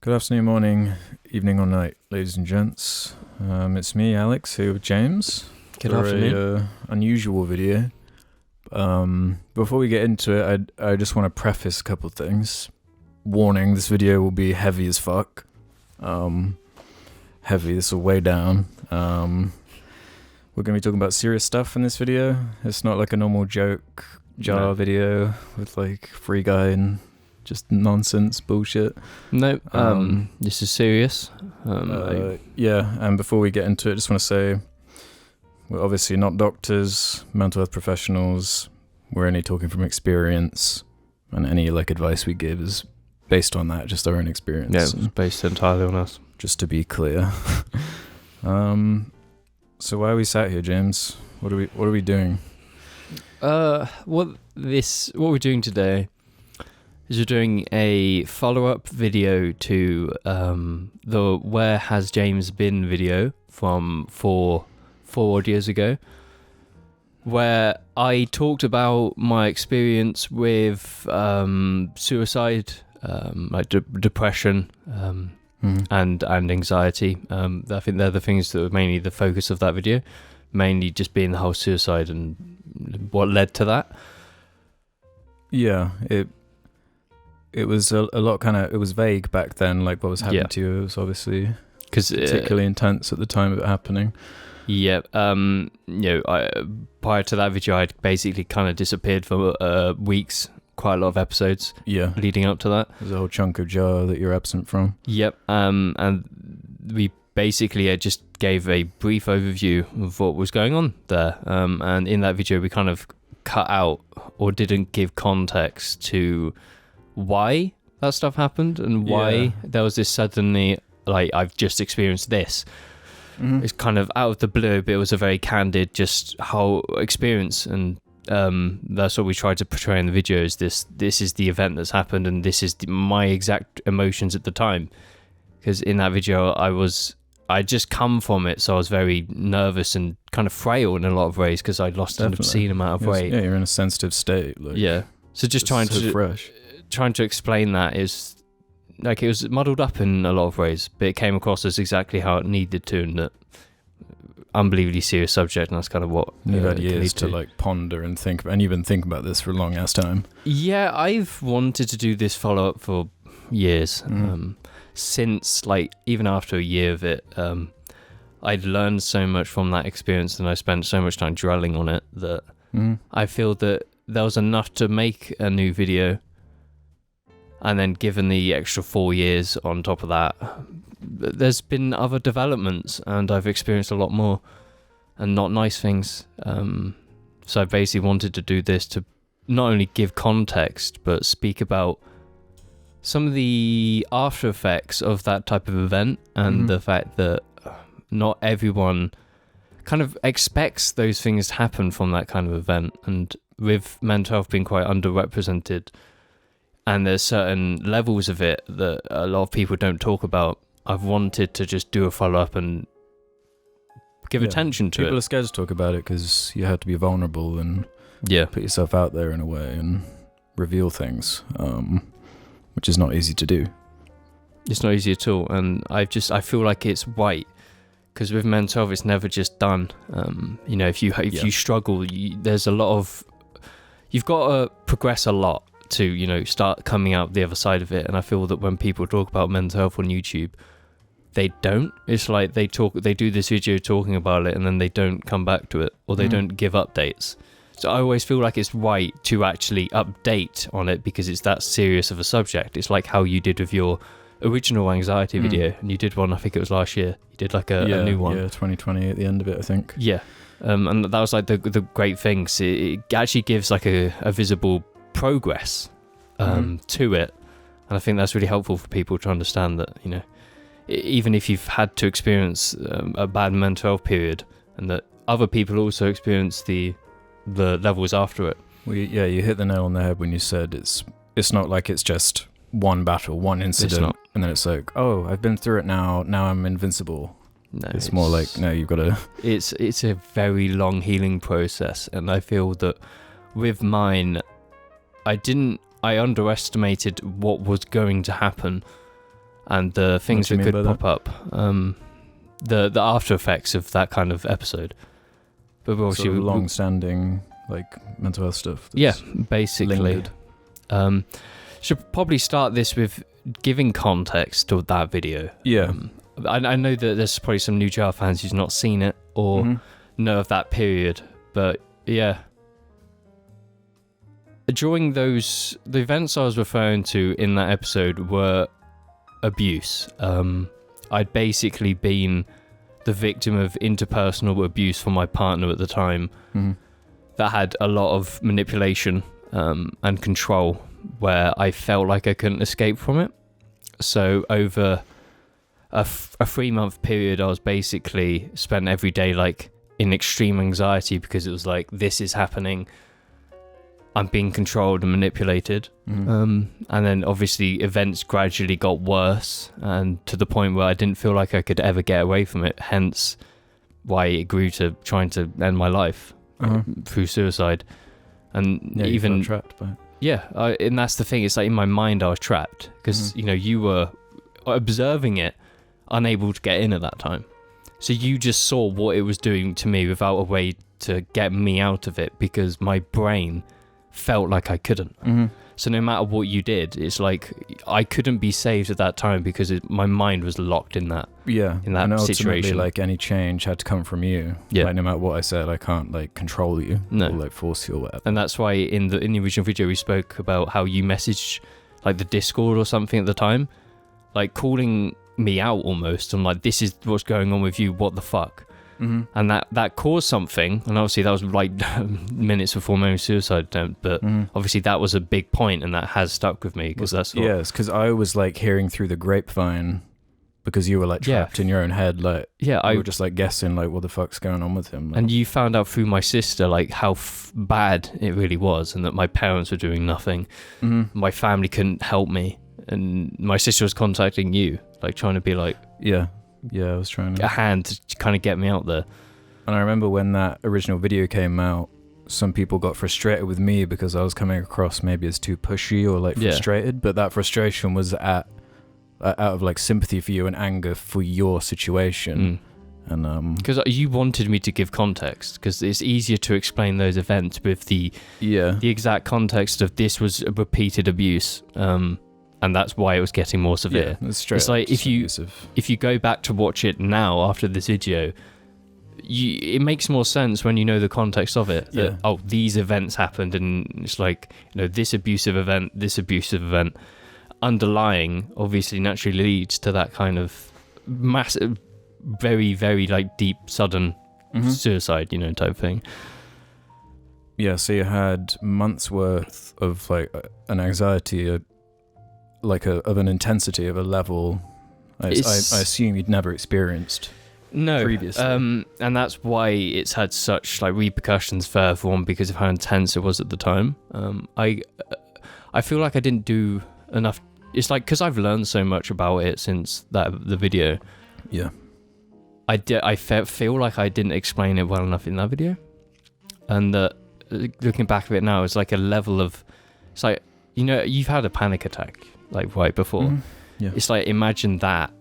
Good afternoon, morning, evening or night, ladies and gents. It's me, Alex, here with James. Good for afternoon. a unusual video. Before we get into it, I just want to preface a couple of things. Warning, this video will be heavy as fuck. Heavy, this will weigh down. We're going to be talking about serious stuff in this video. It's not like a normal joke jar video with like Free Guy and just nonsense bullshit. Nope. This is serious. Yeah, and before we get into it, I just want to say we're obviously not doctors, mental health professionals. We're only talking from experience, and any like advice we give is based on that, just our own experience. Yeah, it's based entirely on us. Just to be clear. So why are we sat here, James? What are we doing? What we're doing today is we're doing a follow-up video to the Where Has James Been video from four audios ago, where I talked about my experience with suicide, like depression, and anxiety. I think they're the things that were mainly the focus of that video, mainly just being the whole suicide and what led to that. Yeah, it was a lot kind of, it was vague back then, like what was happening to you. It was obviously particularly intense at the time of it happening. Yeah, prior to that video, I'd basically kind of disappeared for weeks, quite a lot of episodes leading up to that. There's a whole chunk of jar that you're absent from. Yep, and we basically just gave a brief overview of what was going on there. And in that video, we kind of cut out or didn't give context to why that stuff happened and why there was this suddenly, like, I've just experienced this. It's kind of out of the blue, but it was a very candid, just whole experience, and that's what we tried to portray in the video. Is this is the event that's happened, and this is my exact emotions at the time. Because in that video, I just come from it, so I was very nervous and kind of frail in a lot of ways because I'd lost an obscene amount of weight. Yeah, you're in a sensitive state. Like, so just trying to explain that is like, it was muddled up in a lot of ways, but it came across as exactly how it needed to, and that unbelievably serious subject, and that's kind of what you've had years to like ponder and think about, and you've been thinking about this for a long ass time. Yeah, I've wanted to do this follow up for years. Since, like, even after a year of it, I'd learned so much from that experience, and I spent so much time dwelling on it that I feel that there was enough to make a new video. And then given the extra 4 years on top of that, there's been other developments, and I've experienced a lot more and not nice things. So I basically wanted to do this to not only give context, but speak about some of the after effects of that type of event, and the fact that not everyone kind of expects those things to happen from that kind of event. And with mental health being quite underrepresented, and there's certain levels of it that a lot of people don't talk about, I've wanted to just do a follow-up and give attention to it. People are scared to talk about it because you have to be vulnerable and put yourself out there in a way and reveal things, which is not easy to do. It's not easy at all, and I feel like it's white, because with mental health, it's never just done. If you struggle, there's a lot of, you've got to progress a lot to, start coming out the other side of it. And I feel that when people talk about mental health on YouTube, they don't. It's like they do this video talking about it, and then they don't come back to it, or they don't give updates. So I always feel like it's right to actually update on it, because it's that serious of a subject. It's like how you did with your original anxiety video, and you did one, I think it was last year. You did like a new one. Yeah, 2020 at the end of it, I think. Yeah. And that was like the great thing. So it actually gives like a visible progress to it, and I think that's really helpful for people to understand that, even if you've had to experience a bad mental health period, and that other people also experience the levels after it. Well, you hit the nail on the head when you said it's not like it's just one battle, one incident, and then it's like, oh, I've been through it now I'm invincible. No, it's more like, no, you've got to... It's a very long healing process, and I feel that with mine, I underestimated what was going to happen, and the things do you that mean could by pop up, the after effects of that kind of episode. But we're obviously sort of long-standing like mental health stuff. Yeah, basically. Lingered. Should probably start this with giving context to that video. Yeah. I know that there's probably some new Jar fans who's not seen it or know of that period, but yeah. During the events I was referring to in that episode were abuse. I'd basically been the victim of interpersonal abuse from my partner at the time that had a lot of manipulation and control, where I felt like I couldn't escape from it. So over a 3-month period, I was basically spent every day like in extreme anxiety, because it was like, this is happening, I'm being controlled and manipulated. And then obviously events gradually got worse, and to the point where I didn't feel like I could ever get away from it, hence why it grew to trying to end my life through suicide. And yeah, even you felt trapped by it. Yeah, and that's the thing. It's like in my mind I was trapped, because you know, you were observing it, unable to get in at that time. So you just saw what it was doing to me without a way to get me out of it, because my brain felt like I couldn't. So no matter what you did, it's like I couldn't be saved at that time, because my mind was locked in that. Yeah, in that and ultimately, situation. like any change had to come from you. Yeah, like no matter what I said, I can't like control you or like force you or whatever. And that's why in the original video we spoke about how you messaged like the Discord or something at the time, like calling me out almost. I'm like, this is what's going on with you. What the fuck? And that caused something, and obviously that was like minutes before my own suicide attempt, but obviously that was a big point, and that has stuck with me, because that's what... Yes, because I was like hearing through the grapevine, because you were like trapped in your own head, like I were just like guessing like what the fuck's going on with him, like. And you found out through my sister like how bad it really was, and that my parents were doing nothing. My family couldn't help me, and my sister was contacting you, like trying to be like I was trying to... a hand to kind of get me out there. And I remember when that original video came out, some people got frustrated with me because I was coming across maybe as too pushy or like frustrated, but that frustration was out of like sympathy for you and anger for your situation. And because you wanted me to give context, because it's easier to explain those events with the exact context of this was a repeated abuse. And that's why it was getting more severe. Yeah, it's like if you go back to watch it now after this video, it makes more sense when you know the context of it. That, these events happened, and it's like, you know, this abusive event, underlying obviously naturally leads to that kind of massive, very, very like deep, sudden suicide, you know, type thing. Yeah, so you had months worth of like an anxiety, of an intensity, of a level I assume you'd never experienced previously. And that's why it's had such like repercussions further on, because of how intense it was at the time. I feel like I didn't do enough. It's like, because I've learned so much about it since the video. Yeah, I feel like I didn't explain it well enough in that video, and that looking back at it now, it's like a level of, it's like, you know, you've had a panic attack like right before. Yeah. It's like, imagine that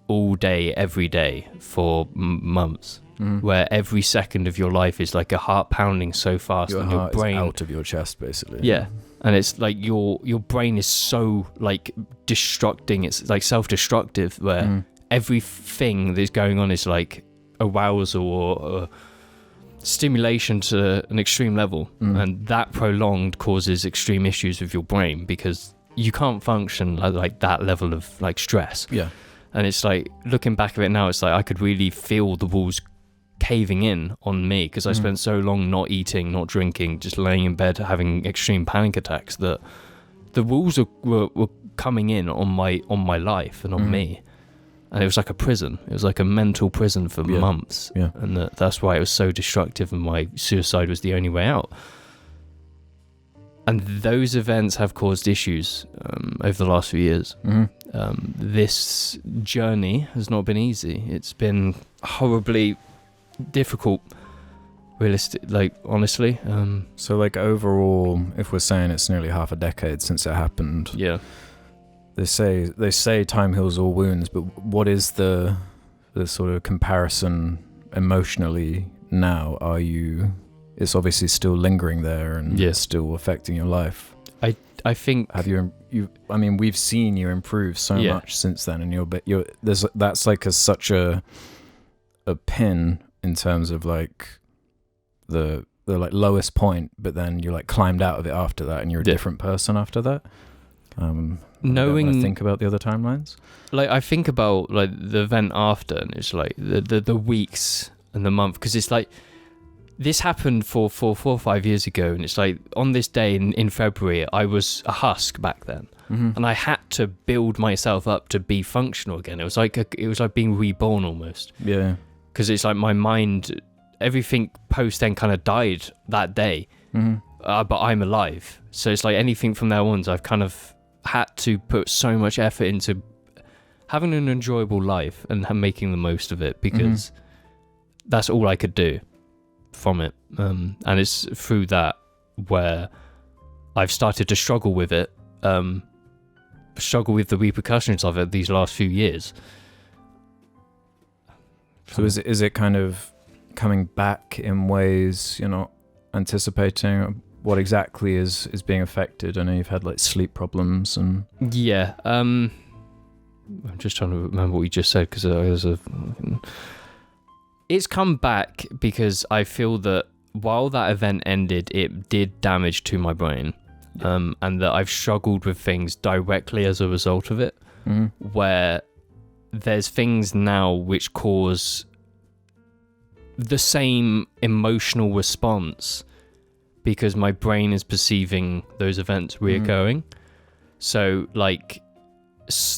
all day, every day for months, where every second of your life is like a heart pounding so fast, and your brain is out of your chest, basically. Yeah, and it's like your brain is so like destructing. It's like self-destructive, where everything that's going on is like arousal or stimulation to an extreme level, and that prolonged causes extreme issues with your brain, because you can't function like that level of like stress. Yeah. And it's like, looking back at it now, it's like I could really feel the walls caving in on me, because I spent so long not eating, not drinking, just laying in bed having extreme panic attacks, that the walls were coming in on my life and on me. And it was like a prison. It was like a mental prison for months. Yeah. And that's why it was so destructive, and why suicide was the only way out. And those events have caused issues over the last few years. This journey has not been easy. It's been horribly difficult, honestly. So like overall, if we're saying it's nearly half a decade since it happened, they say time heals all wounds, but what is the sort of comparison emotionally now? It's obviously still lingering there and it's still affecting your life. I think I mean, we've seen you improve so much since then, and that's like such a pin in terms of like the like lowest point, but then you like climbed out of it after that, and you're a different person after that. Knowing, think about the other timelines. Like I think about like the event after, and it's like the weeks and the month, because it's like this happened 4 or 5 years ago, and it's like on this day in February, I was a husk back then, and I had to build myself up to be functional again. It was like being reborn almost. Yeah, because it's like my mind, everything post then kind of died that day, but I'm alive. So it's like anything from there on, I've kind of had to put so much effort into having an enjoyable life and making the most of it, because that's all I could do from it. And it's through that where I've started to struggle with it, struggle with the repercussions of it these last few years. So is it kind of coming back in ways you're not anticipating? What exactly is being affected? I know you've had like sleep problems and... Yeah, I'm just trying to remember what you just said, because it's come back because I feel that while that event ended, it did damage to my brain, and that I've struggled with things directly as a result of it, where there's things now which cause the same emotional response because my brain is perceiving those events reoccurring. So like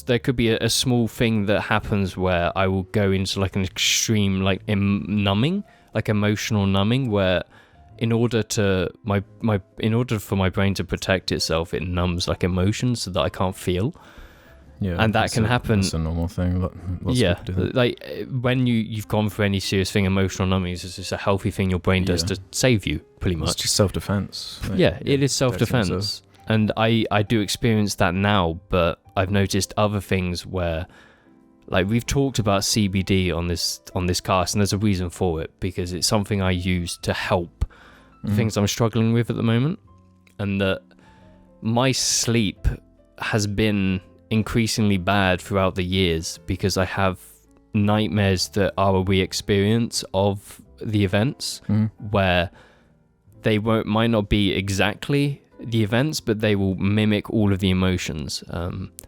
there could be a small thing that happens where I will go into like an extreme like numbing, like emotional numbing, where in order for my brain to protect itself, it numbs like emotions so that I can't feel. Yeah, and that can happen. It's a normal thing. Lots of people do that. Like when you've gone through any serious thing, emotional numbing is just a healthy thing your brain does to save you, pretty much. It's just self-defense. Like, it is self-defense. And I do experience that now, but I've noticed other things where, like we've talked about CBD on this cast, and there's a reason for it, because it's something I use to help the things I'm struggling with at the moment, and that my sleep has been increasingly bad throughout the years because I have nightmares that are a re-experience of the events, where they might not be exactly the events, but they will mimic all of the emotions.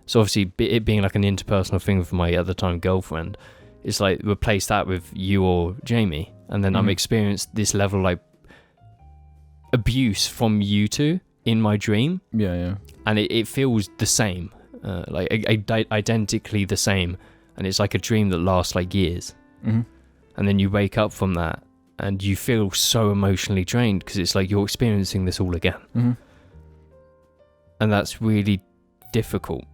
So obviously it being like an interpersonal thing with my at the time girlfriend, it's like replace that with you or Jamie, and then I'm experienced this level of like abuse from you two in my dream. And it feels the same, like identically the same, and it's like a dream that lasts like years. And then you wake up from that and you feel so emotionally drained because it's like you're experiencing this all again. And that's really difficult.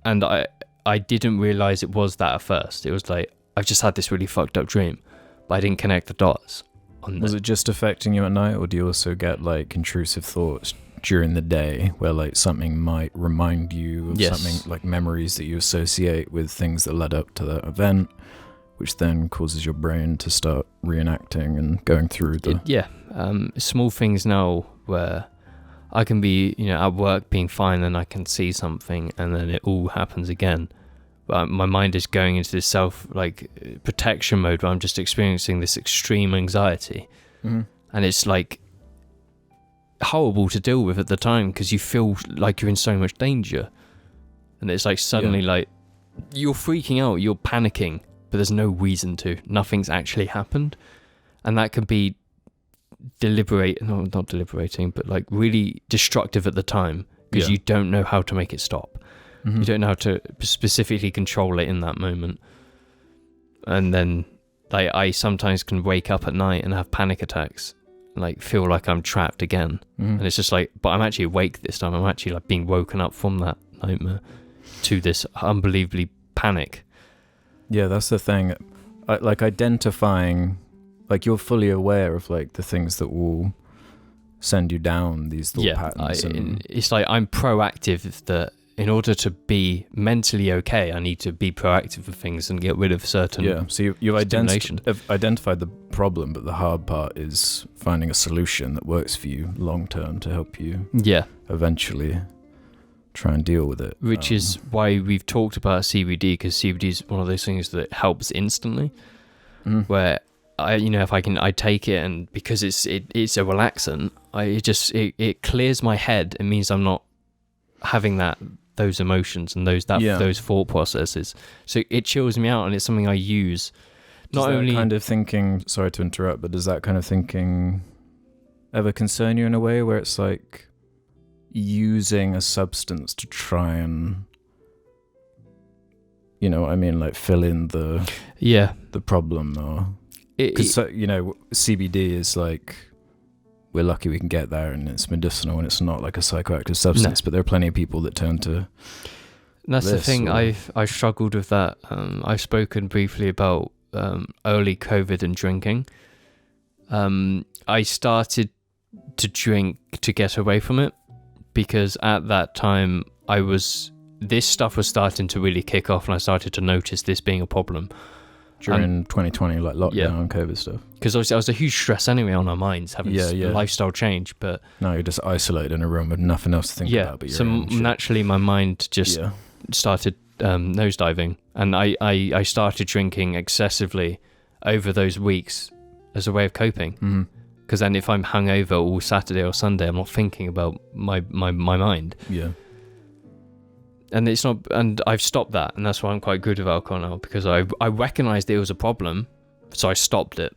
And I didn't realize it was that at first. It was like I've just had this really fucked up dream, but I didn't connect the dots. Was it just affecting you at night, or do you also get like intrusive thoughts during the day where like something might remind you of something, like memories that you associate with things that led up to that event, which then causes your brain to start reenacting and going through the... small things now where I can be, at work being fine, and I can see something and then it all happens again. But my mind is going into this protection mode where I'm just experiencing this extreme anxiety. And it's like horrible to deal with at the time because you feel like you're in so much danger. And it's like suddenly like you're freaking out, you're panicking, but there's no reason to. Nothing's actually happened. And that can be not deliberating, but like really destructive at the time because you don't know how to make it stop. You don't know how to specifically control it in that moment. And then like I sometimes can wake up at night and have panic attacks, like feel like I'm trapped again. And it's just like, but I'm actually awake this time. I'm actually like being woken up from that nightmare to this unbelievably panic. Yeah, that's the thing. Like identifying, like you're fully aware of like the things that will send you down these thought patterns. It's like I'm proactive that in order to be mentally okay, I need to be proactive with things and get rid of certain So you've identified the problem, but the hard part is finding a solution that works for you long term to help you eventually try and deal with it. Which is why we've talked about CBD, because CBD is one of those things that helps instantly. Where if I take it, and because it's a relaxant, it clears my head. It means I'm not having those emotions and those thought processes. So it chills me out, and it's something I use. Does that kind of thinking, sorry to interrupt, but does that kind of thinking ever concern you in a way where it's like using a substance to try and, like fill in the problem, or because CBD is like, we're lucky we can get there, and it's medicinal, and it's not like a psychoactive substance. But there are plenty of people that turn to. That's the thing. I've struggled with that. I've spoken briefly about early COVID and drinking. I started to drink to get away from it, because at that time this stuff was starting to really kick off, and I started to notice this being a problem. During 2020, like lockdown and COVID stuff. Because obviously I was a huge stress anyway on our minds, having lifestyle change. But now you're just isolated in a room with nothing else to think about. But so naturally my mind just started nosediving, and I started drinking excessively over those weeks as a way of coping. Because then if I'm hungover all Saturday or Sunday, I'm not thinking about my mind. Yeah. And it's not, and I've stopped that, and that's why I'm quite good with alcohol now, because I recognized it was a problem, so I stopped it.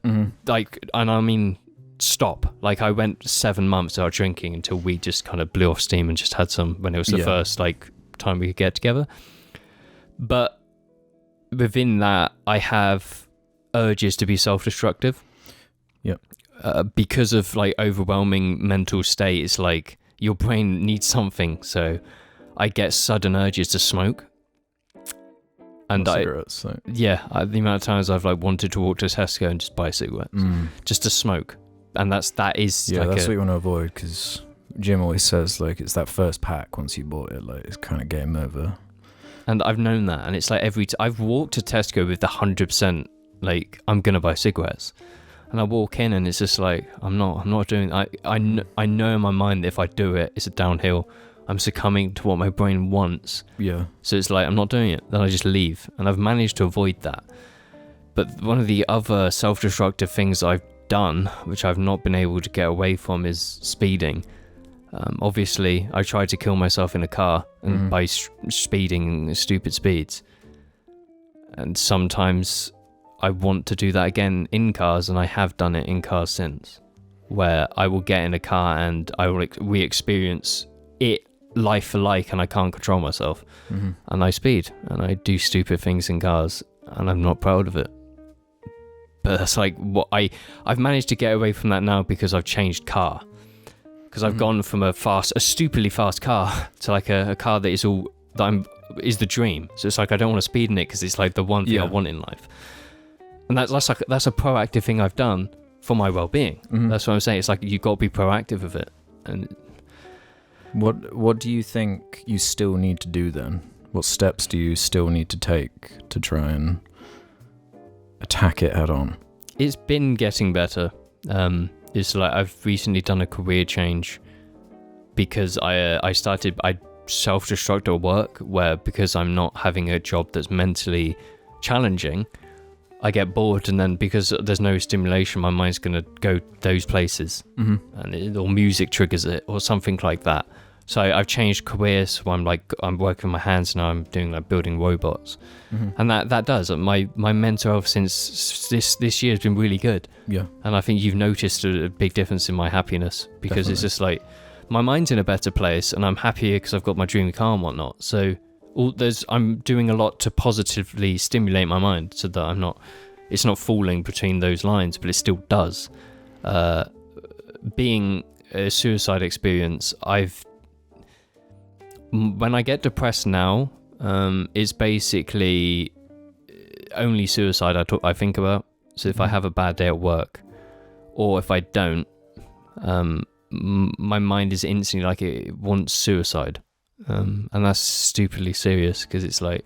Stop. Like, I went 7 months without drinking until we just kind of blew off steam and just had some when it was the first time we could get together. But within that, I have urges to be self-destructive. Yeah. Because of overwhelming mental state, it's like your brain needs something, so I get sudden urges to smoke. And cigarettes, the amount of times I've wanted to walk to Tesco and just buy cigarettes just to smoke, and that's what you want to avoid, because Jim always says it's that first pack, once you bought it, it's kind of game over. And I've known that, and it's I've walked to Tesco with the 100% I'm gonna buy cigarettes, and I walk in and it's just I'm not doing. I know in my mind that if I do it, it's a downhill. I'm succumbing to what my brain wants. Yeah. So it's I'm not doing it. Then I just leave. And I've managed to avoid that. But one of the other self-destructive things I've done, which I've not been able to get away from, is speeding. Obviously, I tried to kill myself in a car and by speeding stupid speeds. And sometimes I want to do that again in cars, and I have done it in cars since, where I will get in a car and I will re-experience it life for like, and I can't control myself, and I speed and I do stupid things in cars, and I'm not proud of it. But that's what I've managed to get away from that now, because I've changed car, because I've gone from a stupidly fast car to a car that is the dream. So it's I don't want to speed in it, because it's the one thing I want in life, and that's a proactive thing I've done for my well-being. That's what I'm saying. It's you got to be proactive with it. And What do you think you still need to do then? What steps do you still need to take to try and attack it head on? It's been getting better. It's I've recently done a career change, because I self-destruct at work, where because I'm not having a job that's mentally challenging, I get bored, and then because there's no stimulation, my mind's going to go those places, or music triggers it, or something like that. So I've changed careers. So I'm working with my hands now. I'm doing building robots, and that does my mental health since this year has been really good. Yeah, and I think you've noticed a big difference in my happiness, because It's just my mind's in a better place, and I'm happier because I've got my dream car and whatnot. So I'm doing a lot to positively stimulate my mind, so that it's not falling between those lines, but it still does. Being a suicide experience, when I get depressed now, it's basically only suicide I think about. So if I have a bad day at work, or if I don't, my mind is instantly it wants suicide. and that's stupidly serious, because it's like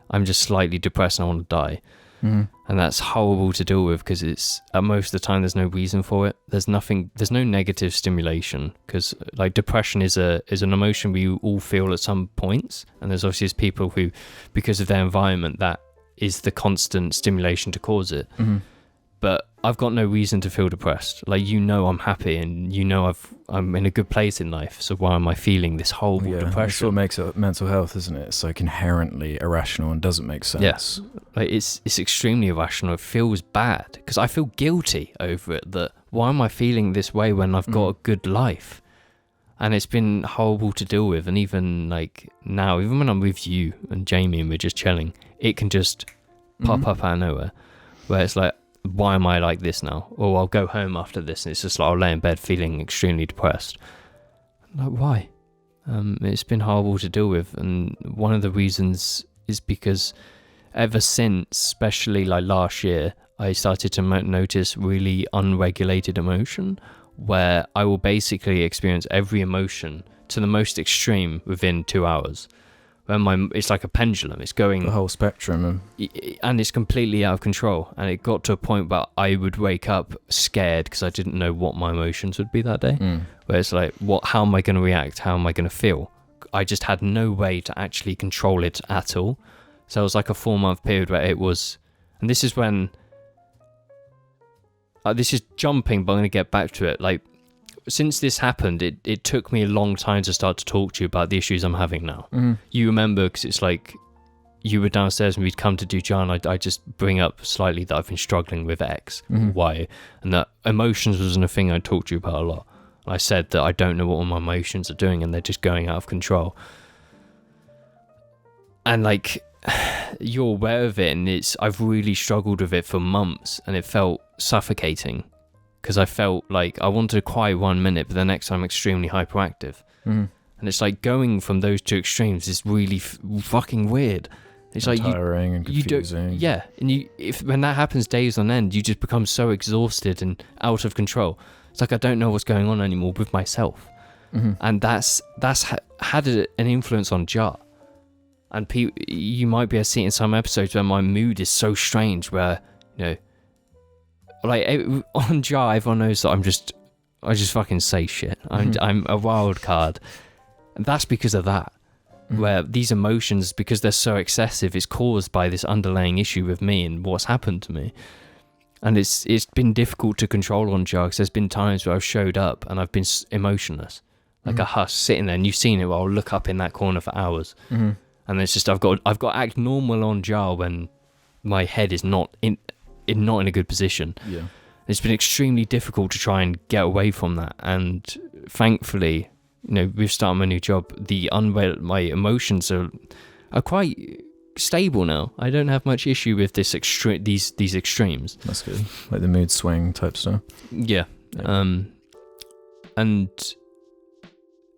I'm just slightly depressed and I want to die. And that's horrible to deal with, because it's most of the time there's no reason for it. There's no negative stimulation, because like depression is an emotion we all feel at some points, and there's obviously people who, because of their environment, that is the constant stimulation to cause it. But I've got no reason to feel depressed. Like, I'm happy, and I'm in a good place in life. So why am I feeling this horrible depression? That's what makes it mental health, isn't it? It's like inherently irrational and doesn't make sense. Yes, like it's extremely irrational. It feels bad because I feel guilty over it. That why am I feeling this way when I've got a good life? And it's been horrible to deal with. And even like now, even when I'm with you and Jamie and we're just chilling, it can just pop up out of nowhere, where it's like, why am I like this now? Or I'll go home after this and it's just like I'll lay in bed feeling extremely depressed. Like, why? It's been horrible to deal with, and one of the reasons is because ever since, especially like last year, I started to notice really unregulated emotion, where I will basically experience every emotion to the most extreme within 2 hours. It's like a pendulum. It's going the whole spectrum, and it's completely out of control. And it got to a point where I would wake up scared because I didn't know what my emotions would be that day. Where it's like, how am I going to react? How am I going to feel? I just had no way to actually control it at all. So it was like a 4-month period where it was, and this is when, this is jumping, but I'm going to get back to it. Like, since this happened, it took me a long time to start to talk to you about the issues I'm having now. You remember, because it's like you were downstairs and we'd come to do John. I just bring up slightly that I've been struggling with X, Y, and that emotions wasn't a thing I talked to you about a lot. I said that I don't know what all my emotions are doing and they're just going out of control. And like, you're aware of it, and I've really struggled with it for months, and it felt suffocating. Because I felt like I wanted to quiet 1 minute, but the next time I'm extremely hyperactive. And it's like going from those two extremes is really fucking weird. It's like tiring and confusing. And when that happens days on end, you just become so exhausted and out of control. It's like I don't know what's going on anymore with myself. And that's had an influence on Jar. And you might be able to see it in some episodes where my mood is so strange, where, you know, like on Jar, everyone knows that I just fucking say shit. I'm a wild card, and that's because of that. Where these emotions, because they're so excessive, it's caused by this underlying issue with me and what's happened to me. And it's been difficult to control on Jar, because there's been times where I've showed up and I've been emotionless, like a husk sitting there, and you've seen it. Where I'll look up in that corner for hours, and it's just I've got to act normal on Jar when my head is not in a good position. It's been extremely difficult to try and get away from that, and thankfully, you know, we've started my new job. My emotions are quite stable now. I don't have much issue with these extremes. That's good, like the mood swing type stuff. And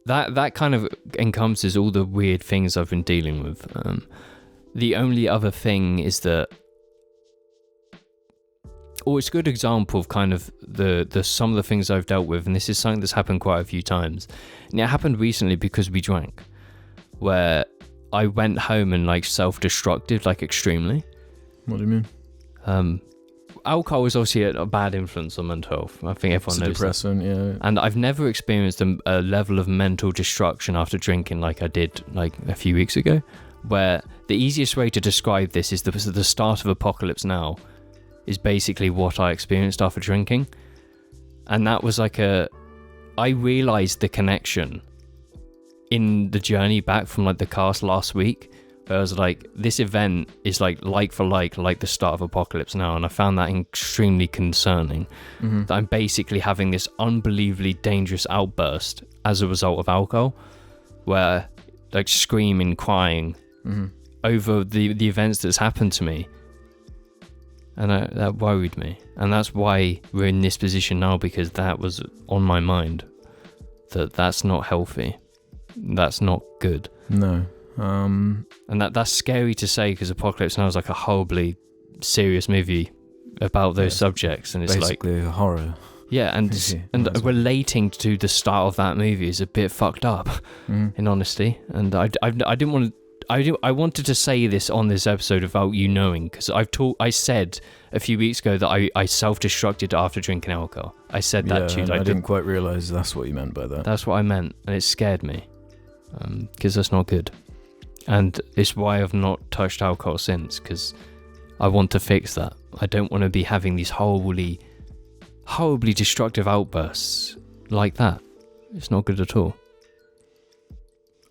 that kind of encompasses all the weird things I've been dealing with. The only other thing is that, it's a good example of kind of the some of the things I've dealt with, and this is something that's happened quite a few times. And it happened recently because we drank, where I went home and like self-destructed, like extremely. What do you mean? Alcohol is obviously a bad influence on mental health. I think everyone knows depressant, that. And I've never experienced a level of mental destruction after drinking like I did like a few weeks ago, where the easiest way to describe this is the start of Apocalypse Now is basically what I experienced after drinking. And that was like I realized the connection in the journey back from like the cast last week, where I was like, this event is like for like the start of Apocalypse Now. And I found that extremely concerning, that I'm basically having this unbelievably dangerous outburst as a result of alcohol, where like screaming, crying over the events that's happened to me. And that worried me. And that's why we're in this position now, because that was on my mind. That's not healthy. That's not good. No. And that's scary to say, because Apocalypse Now is like a horribly serious movie about those subjects. And it's basically like a horror. Yeah, and relating to the start of that movie is a bit fucked up, in honesty. And I didn't want to. I wanted to say this on this episode without you knowing, because I said a few weeks ago that I self-destructed after drinking alcohol. I said that to you. I didn't quite realise that's what you meant by that. That's what I meant, and it scared me, because that's not good. And it's why I've not touched alcohol since, because I want to fix that. I don't want to be having these horribly destructive outbursts like that. It's not good at all.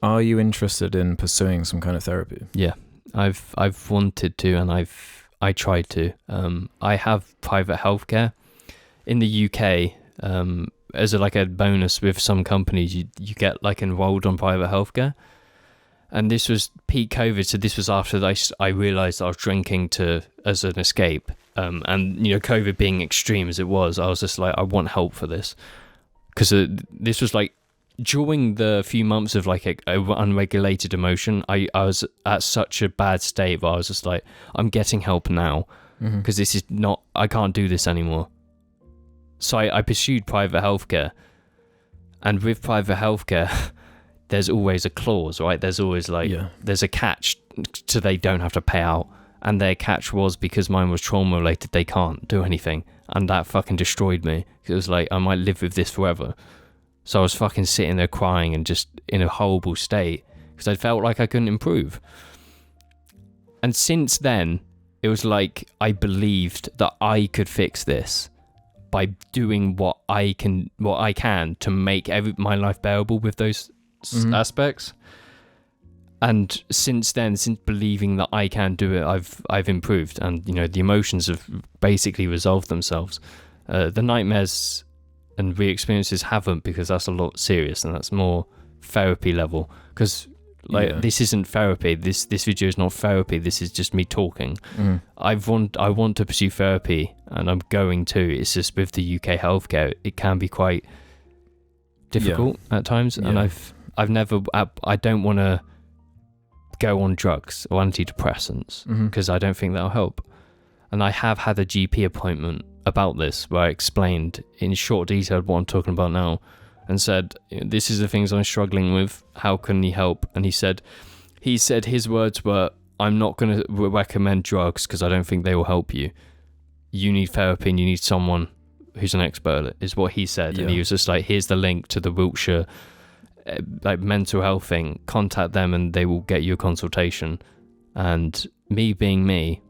Are you interested in pursuing some kind of therapy? Yeah, I've wanted to, and I tried to. I have private healthcare in the UK. As a bonus with some companies, you get like enrolled on private healthcare. And this was peak COVID, so this was after I realised I was drinking as an escape. And COVID being extreme as it was, I was just like, I want help for this, because this was like during the few months of like a unregulated emotion. I was at such a bad state, but I was just like, I'm getting help now, because this is not. I can't do this anymore. So I pursued private healthcare, and with private healthcare, there's always a clause, right? There's always there's a catch to they don't have to pay out. And their catch was, because mine was trauma related, they can't do anything. And that fucking destroyed me. It was like, I might live with this forever. So I was fucking sitting there crying and just in a horrible state, because I felt like I couldn't improve. And since then, it was like I believed that I could fix this by doing what I can to make my life bearable with those aspects. And since then, since believing that I can do it, I've improved, and the emotions have basically resolved themselves. The nightmares and re-experiences haven't, because that's a lot serious, and that's more therapy level. Because this isn't therapy. This video is not therapy. This is just me talking. I want to pursue therapy, and I'm going to. It's just with the UK healthcare, it can be quite difficult at times, and I don't want to go on drugs or antidepressants, because I don't think that'll help. And I have had a GP appointment about this, where I explained in short detail what I'm talking about now, and said, this is the things I'm struggling with, how can he help? And he said his words were, I'm not going to recommend drugs because I don't think they will help you. You need therapy, and you need someone who's an expert, is what he said. And he was just like, here's the link to the Wiltshire mental health thing, contact them and they will get you a consultation. And me being me,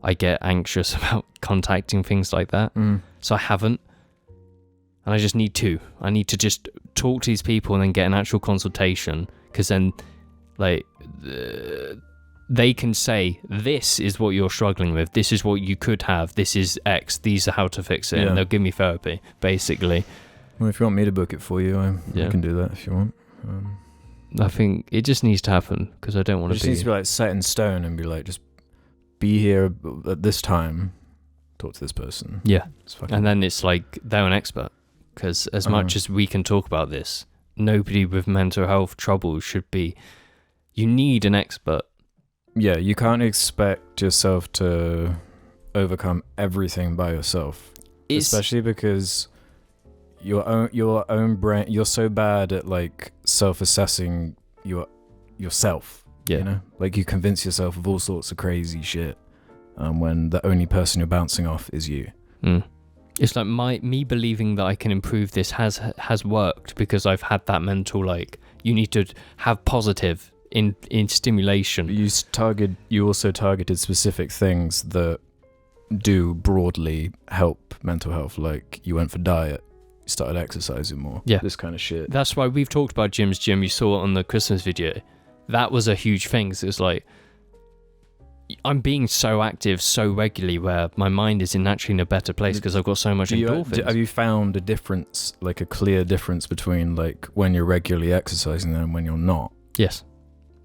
I get anxious about contacting things like that, so I haven't, and I just need to just talk to these people and then get an actual consultation, because then they can say, this is what you're struggling with, this is what you could have, this is X, these are how to fix it, and they'll give me therapy basically. Well, if you want me to book it for you, I can do that if you want. I think it just needs to happen, because I don't want to be... It just needs to be like set in stone and be like, just be here at this time, talk to this person. Yeah. And then it's like, they're an expert. Because as much as we can talk about this, nobody with mental health trouble should be... You need an expert. Yeah, you can't expect yourself to overcome everything by yourself. Especially because... your own brain, you're so bad at like self-assessing yourself. Like you convince yourself of all sorts of crazy shit when the only person you're bouncing off is you. It's like me believing that I can improve this has worked, because I've had that mental, like, you need to have positive in stimulation. You also targeted specific things that do broadly help mental health, like you went for diet, started exercising more, this kind of shit. That's why we've talked about Jim's gym. You saw it on the Christmas video. That was a huge thing. So it's like, I'm being so active so regularly, where my mind is naturally in a better place, because I've got so much endorphins. Have you found a difference, like a clear difference between like when you're regularly exercising and when you're not? Yes.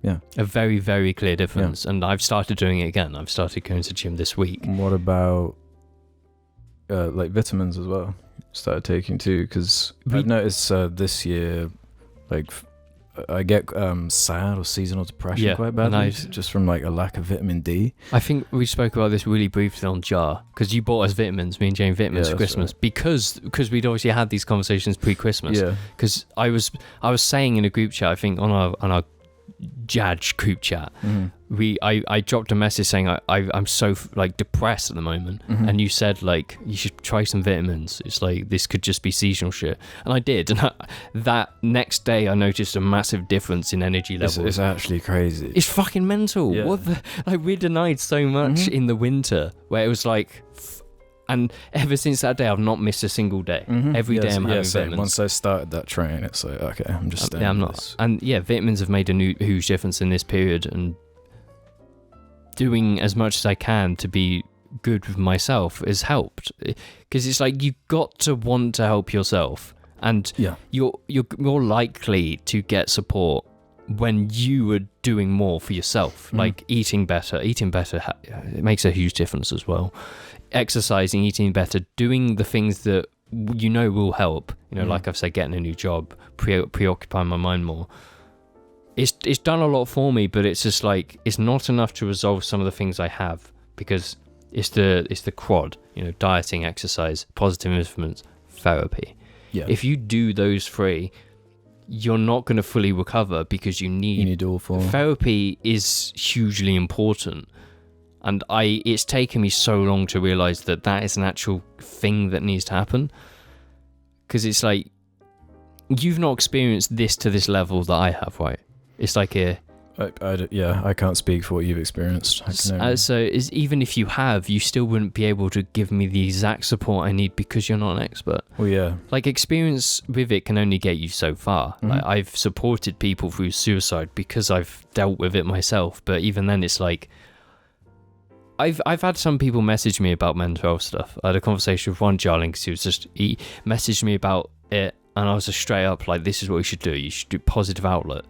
Yeah. A very, very clear difference. And I've started doing it again. I've started going to the gym this week. What about like vitamins as well? Started taking too, because I've noticed this year, like I get sad or seasonal depression quite badly, just from like a lack of vitamin D. I think we spoke about this really briefly on Jar, because you bought us vitamins, me and Jane vitamins for Christmas, right. because we'd obviously had these conversations pre-Christmas. Yeah. Because I was saying in a group chat, I think on our Judge group chat, I dropped a message saying I'm so like depressed at the moment, and you said like you should try some vitamins. It's like this could just be seasonal shit, and I did. And that next day, I noticed a massive difference in energy levels. It's actually crazy. It's fucking mental. Yeah. What the, like we denied so much in the winter, where it was like. And ever since that day, I've not missed a single day. Every day I'm having vitamins. Once I started that train, it's like, okay, I'm just staying with this. And vitamins have made a huge difference in this period. And doing as much as I can to be good with myself has helped. Because it's like, you've got to want to help yourself. And you're more likely to get support when you are doing more for yourself. Like eating better, it makes a huge difference as well. Exercising, eating better, doing the things that you know will help, like I've said, getting a new job, preoccupying my mind more. It's done a lot for me, but it's just like, it's not enough to resolve some of the things I have, because it's the quad, dieting, exercise, positive influence, therapy. If you do those three, you're not going to fully recover, because you need all four. Therapy is hugely important. And it's taken me so long to realise that is an actual thing that needs to happen. Because it's like, you've not experienced this to this level that I have, right? It's like I can't speak for what you've experienced. So even if you have, you still wouldn't be able to give me the exact support I need, because you're not an expert. Well, yeah. Like, experience with it can only get you so far. Like, I've supported people through suicide because I've dealt with it myself. But even then, it's like, I've had some people message me about mental health stuff. I had a conversation with one Jarling, because he messaged me about it, and I was just straight up like, this is what you should do. You should do positive outlet.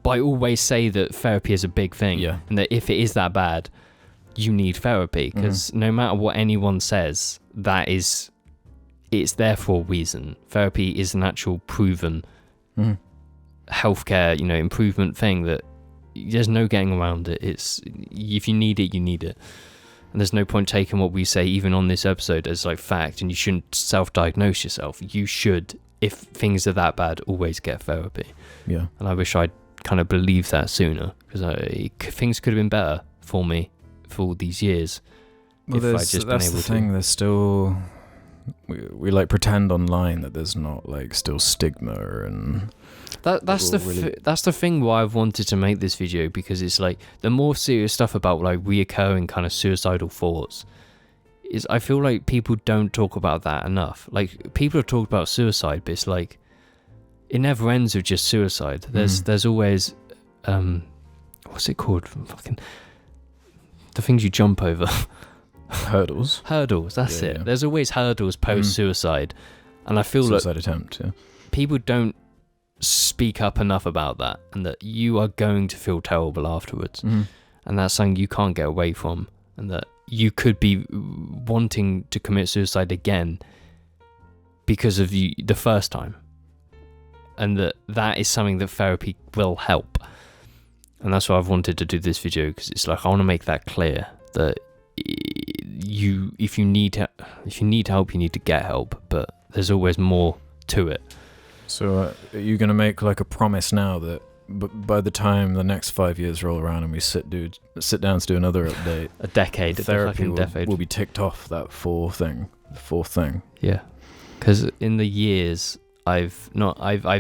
But I always say that therapy is a big thing, and that if it is that bad, you need therapy, because no matter what anyone says, it's there for a reason. Therapy is an actual proven healthcare, improvement thing that there's no getting around it. It's, if you need it, you need it. And there's no point taking what we say, even on this episode, as like fact, and you shouldn't self-diagnose yourself. You should, if things are that bad, always get therapy. Yeah. And I wish I'd kind of believed that sooner, because things could have been better for me for all these years. Well, that's the thing. There's still, we like pretend online that there's not like still stigma, and that's the thing why I've wanted to make this video, because it's like the more serious stuff about like reoccurring kind of suicidal thoughts is, I feel like people don't talk about that enough. Like, people have talked about suicide, but it's like, it never ends with just suicide. There's always what's it called? Fucking the things you jump over. Hurdles. That's it. Yeah. There's always hurdles post suicide, and I feel suicide attempt. Yeah. People don't speak up enough about that, and that you are going to feel terrible afterwards, and that's something you can't get away from, and that you could be wanting to commit suicide again because of the first time, and that is something that therapy will help. And that's why I've wanted to do this video, because it's like, I want to make that clear that if you need help, you need to get help, but there's always more to it. So are you going to make like a promise now that by the time the next 5 years roll around and we sit down to do another update, a decade, therapy will be ticked off, that fourth thing? Yeah, because in the years I've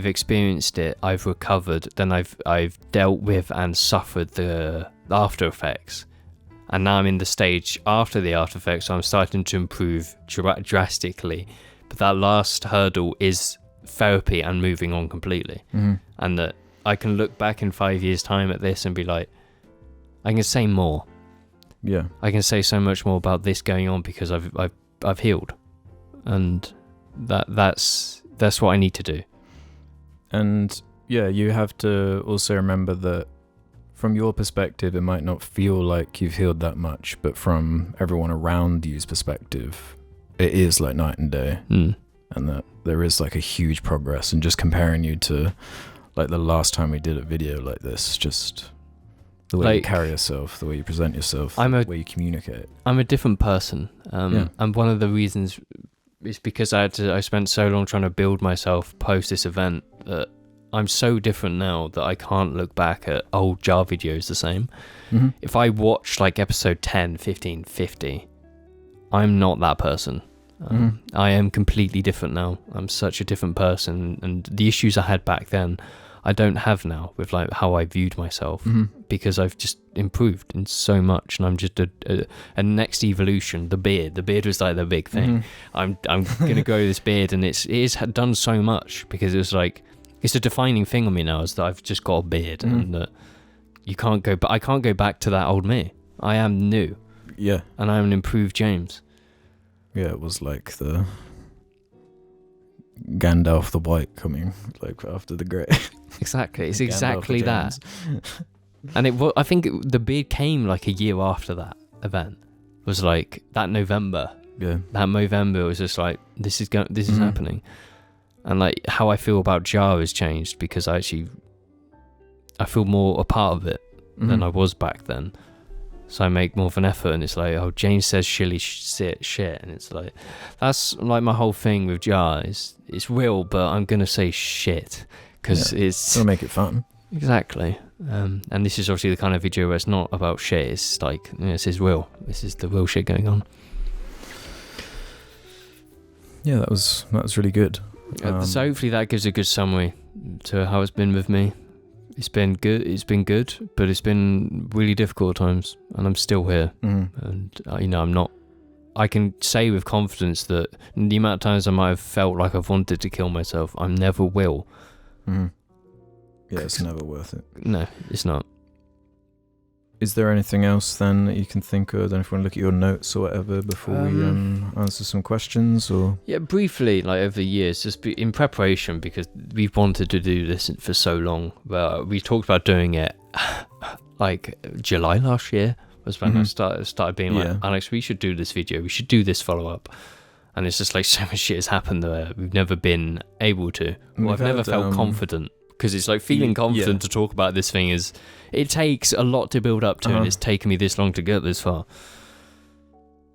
experienced it, I've recovered, then I've dealt with and suffered the after effects, and now I'm in the stage after the after effects, so I'm starting to improve drastically. But that last hurdle is therapy and moving on completely, and that I can look back in 5 years' time at this and be like, I can say more. Yeah, I can say so much more about this going on, because I've healed, and that's what I need to do. And yeah, you have to also remember that from your perspective, it might not feel like you've healed that much, but from everyone around you's perspective, it is like night and day. And that there is like a huge progress, and just comparing you to like the last time we did a video like this, just the way you carry yourself, the way you present yourself, the way you communicate. I'm a different person. And one of the reasons is because I spent so long trying to build myself post this event that I'm so different now that I can't look back at old jar videos the same. Mm-hmm. If I watch like episode 10, 15, 50, I'm not that person. I am completely different now. I'm such a different person, and the issues I had back then I don't have now with like how I viewed myself, because I've just improved in so much, and I'm just a next evolution. The beard was like the big thing. I'm gonna grow this beard, and it is done so much because it was like it's a defining thing on me now, is that I've just got a beard, and that you can't go, but I can't go back to that old me. I am new, and I'm an improved James. Yeah, it was like the Gandalf the White coming like after the grey. Exactly, it's exactly that. And I think the beard came like a year after that event. It was like that November. Yeah, that November was just like this is happening, and like how I feel about Jar has changed because I feel more a part of it than I was back then. So I make more of an effort, and it's like, oh, James says shilly shit, and it's like, that's like my whole thing with Jar is it's real, but I'm gonna say shit because it's gonna make it fun. Exactly, and this is obviously the kind of video where it's not about shit. It's like this is real. This is the real shit going on. Yeah, that was really good. So hopefully that gives a good summary to how it's been with me. It's been good, but it's been really difficult at times, and I'm still here. And I can say with confidence that the amount of times I might have felt like I've wanted to kill myself, I never will. Yeah, it's never worth it. No, it's not. Is there anything else then that you can think of? I don't know if you want to look at your notes or whatever before we answer some questions, or briefly, like over the years, just in preparation, because we've wanted to do this for so long. Well, we talked about doing it like July last year was when I started being like, Alex, we should do this video, we should do this follow up, and it's just like so much shit has happened there. We've never been able to. Well, I've never felt confident. Because it's like feeling confident to talk about this thing it takes a lot to build up to, and it's taken me this long to get this far.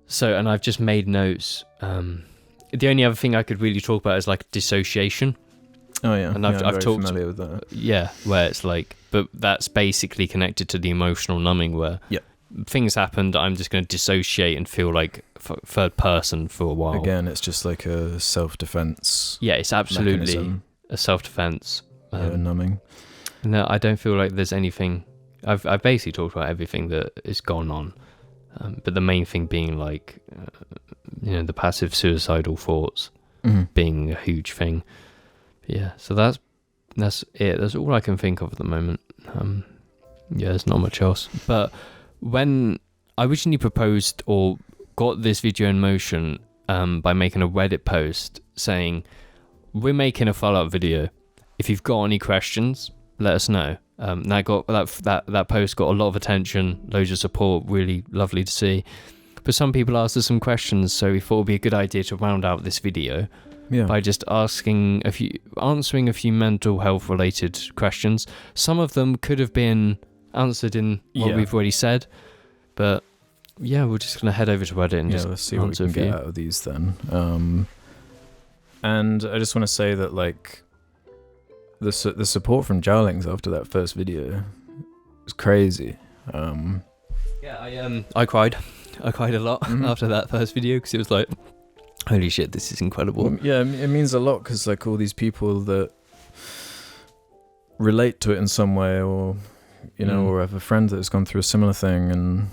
So, and I've just made notes. The only other thing I could really talk about is like dissociation. Oh yeah, and I've talked familiar with that. Yeah, where it's like, but that's basically connected to the emotional numbing, where things happened. I'm just going to dissociate and feel like third person for a while. Again, it's just like a self-defense. Yeah, it's absolutely mechanism. A self-defense. Numbing. No, I don't feel like there's anything. I've basically talked about everything that has gone on, but the main thing being like, the passive suicidal thoughts being a huge thing. Yeah, so that's it. That's all I can think of at the moment. There's not much else. But when I originally proposed or got this video in motion by making a Reddit post saying, we're making a follow-up video. If you've got any questions, let us know. That post got a lot of attention, loads of support, really lovely to see. But some people asked us some questions, so we thought it would be a good idea to round out this video by just answering a few mental health related questions. Some of them could have been answered in what we've already said, but we're just going to head over to Reddit and just let's see what we can get out of these then. And I just want to say that like the support from Jarlings after that first video was crazy. I cried a lot after that first video, because it was like, holy shit, this is incredible. Well, it means a lot, because like all these people that relate to it in some way, or or have a friend that's gone through a similar thing, and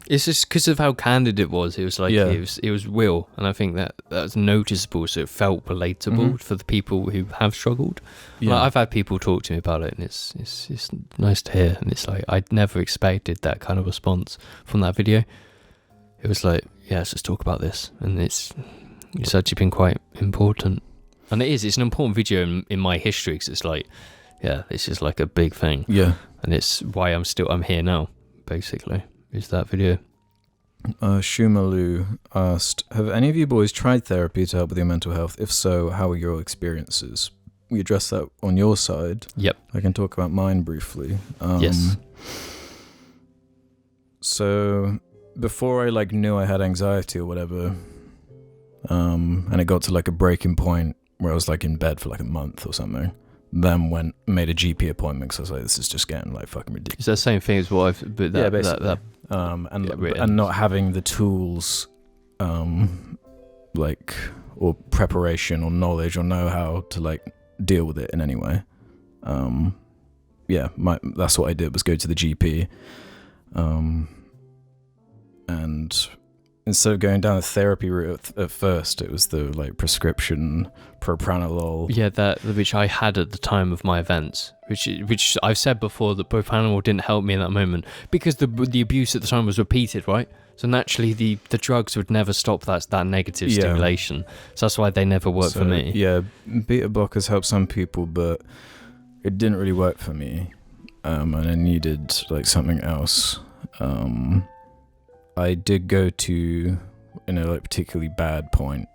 it's just because of how candid it was. It was like it was real, and I think that's noticeable. So it felt relatable for the people who have struggled. Yeah. Like, I've had people talk to me about it, and it's nice to hear. And it's like I'd never expected that kind of response from that video. It was like, let's just talk about this, and it's actually been quite important. And it is. It's an important video in my history, because it's like, this is like a big thing. Yeah, and it's why I'm here now, basically. Is that video. Shumalu asked, have any of you boys tried therapy to help with your mental health? If so, how are your experiences? we address that on your side, Yep. I can talk about mine briefly. Yes. So before I like knew I had anxiety or whatever, and it got to like a breaking point where I was like in bed for like a month or something, then made a GP appointment because I was like, this is just getting like fucking ridiculous. It's the same thing as what I've. But Yeah, basically. And not having the tools, like, or preparation or knowledge or know-how to like deal with it in any way. That's what I did, was go to the GP, and instead of going down the therapy route at first, it was the like prescription propranolol. Yeah, that which I had at the time of my events, which I've said before that propranolol didn't help me in that moment because the abuse at the time was repeated, right? So naturally, the drugs would never stop that negative stimulation. So that's why they never worked for me. Yeah, beta blockers help some people, but it didn't really work for me, and I needed like something else. I did go to, in a like particularly bad point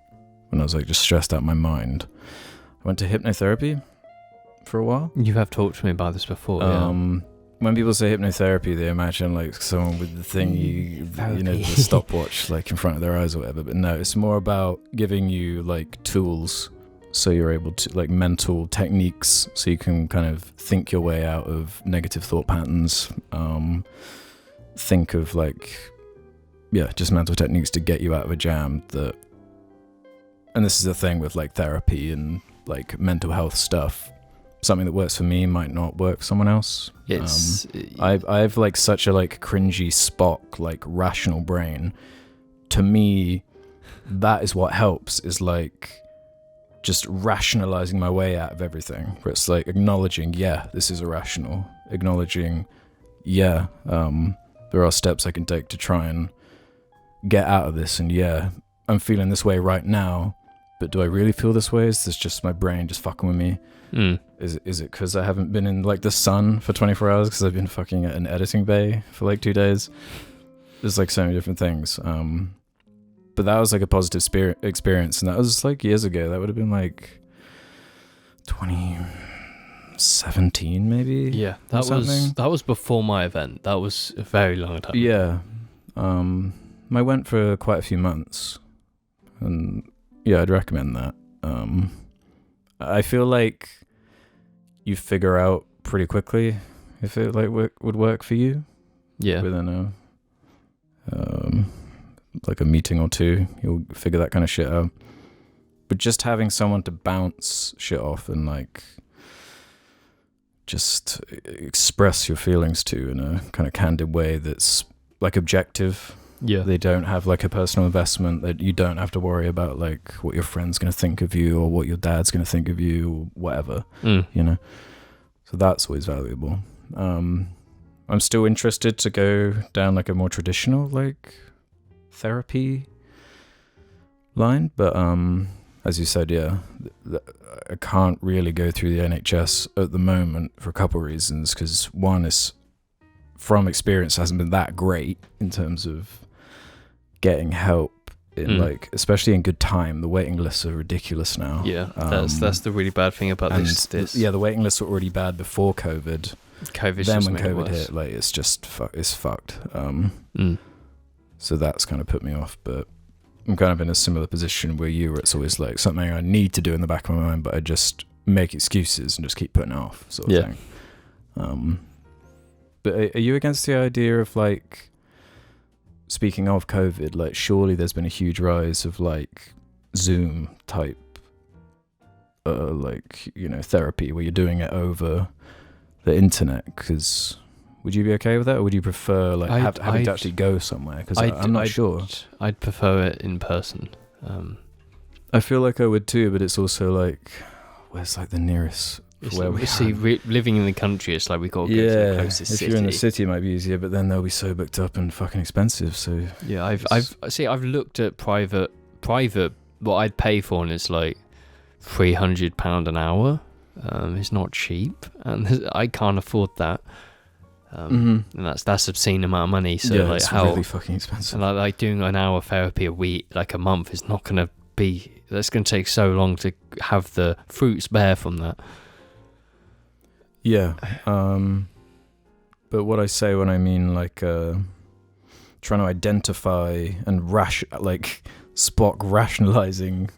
when I was like just stressed out of my mind, I went to hypnotherapy for a while. You have talked to me about this before. When people say hypnotherapy, they imagine like someone with the thing the stopwatch like in front of their eyes or whatever. But no, it's more about giving you like tools so you're able to like mental techniques so you can kind of think your way out of negative thought patterns. Think of like, just mental techniques to get you out of a jam that, and this is the thing with like therapy and like mental health stuff, something that works for me might not work for someone else. Yes. I've like such a like cringy Spock, like rational brain. To me, that is what helps, is like just rationalizing my way out of everything, where it's like acknowledging, this is irrational, acknowledging, there are steps I can take to try and get out of this, and I'm feeling this way right now, but do I really feel this way? Is this just my brain just fucking with me? Is it because I haven't been in like the sun for 24 hours because I've been fucking at an editing bay for like 2 days? There's like so many different things. But that was like a positive experience, and that was like years ago. That would have been like 2017 maybe. Yeah, that was before my event. That was a very long time. Yeah. I went for quite a few months, and I'd recommend that. I feel like you figure out pretty quickly if it like would work for you. Yeah. Within like a meeting or two, you'll figure that kind of shit out. But just having someone to bounce shit off and like just express your feelings to in a kind of candid way that's like objective. Yeah. They don't have like a personal investment, that you don't have to worry about like what your friend's going to think of you or what your dad's going to think of you or whatever, So that's always valuable. I'm still interested to go down like a more traditional like therapy line, but as you said, I can't really go through the NHS at the moment for a couple of reasons, because one is, from experience, hasn't been that great in terms of getting help in like, especially in good time. The waiting lists are ridiculous now. Yeah, that's the really bad thing about this. The waiting lists were already bad before COVID. Then when COVID hit, like it's just it's fucked. So that's kind of put me off, but I'm kind of in a similar position where you were. It's always like something I need to do in the back of my mind, but I just make excuses and just keep putting it off, sort of thing. But are you against the idea of like, speaking of COVID, like surely there's been a huge rise of like Zoom type therapy where you're doing it over the internet? Because would you be okay with that, or would you prefer like having to actually go somewhere? Because I'm not sure. I'd prefer it in person. I feel like I would too, but it's also like, where's like the nearest? Living in the country, it's like we got to go to the closest city. If you're in the city, it might be easier, but then they'll be so booked up and fucking expensive. So yeah, I've looked at private what I'd pay for, and it's like £300 an hour. It's not cheap, and I can't afford that. And that's obscene amount of money. So like, it's really fucking expensive. And like doing an hour therapy a week, like a month, is not gonna to take so long to have the fruits bear from that. Yeah. But what I say when I mean like trying to identify and Spock rationalizing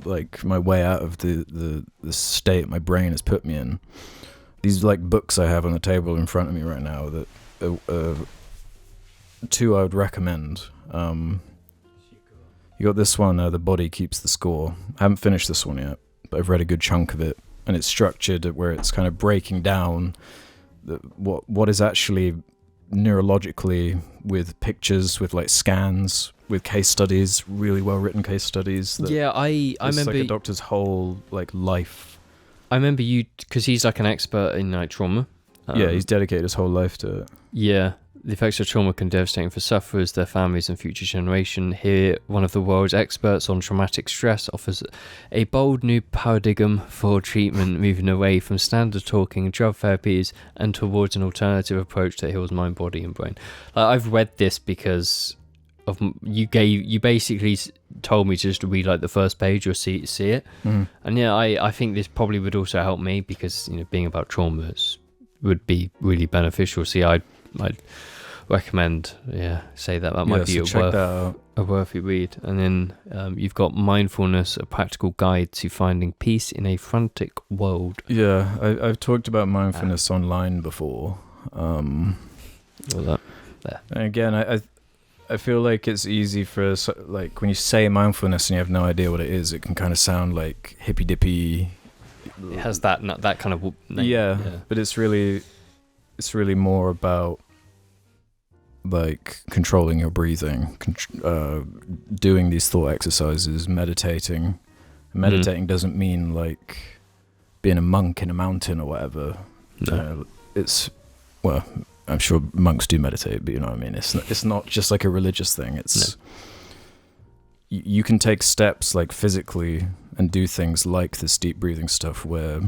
like my way out of the state my brain has put me in. These like books I have on the table in front of me right now that two I would recommend. You got this one, The Body Keeps the Score. I haven't finished this one yet, but I've read a good chunk of it, and it's structured where it's kind of breaking down what is actually neurologically, with pictures, with like scans, with case studies, really well written case studies. I remember like a doctor's whole like life. I remember you, because he's like an expert in like trauma. Yeah, he's dedicated his whole life to it. Yeah, the effects of trauma can be devastating for sufferers, their families, and future generation. Here, one of the world's experts on traumatic stress offers a bold new paradigm for treatment, moving away from standard talking, drug therapies, and towards an alternative approach that heals mind, body, and brain. I've read this because of you basically told me to just read like the first page or see it. And yeah, I think this probably would also help me, because being about trauma would be really beneficial. See, I'd recommend say that might be a worthy read. And then you've got Mindfulness, a practical guide to finding peace in a frantic world. I've talked about mindfulness online before. All that there. And again, I feel like it's easy for like when you say mindfulness and you have no idea what it is, it can kind of sound like hippy dippy. It has that kind of name. Yeah, but it's really more about like controlling your breathing, doing these thought exercises, meditating. Meditating doesn't mean like being a monk in a mountain or whatever. No. I'm sure monks do meditate, but you know what I mean. It's not just like a religious thing. It's you can take steps like physically and do things like this deep breathing stuff where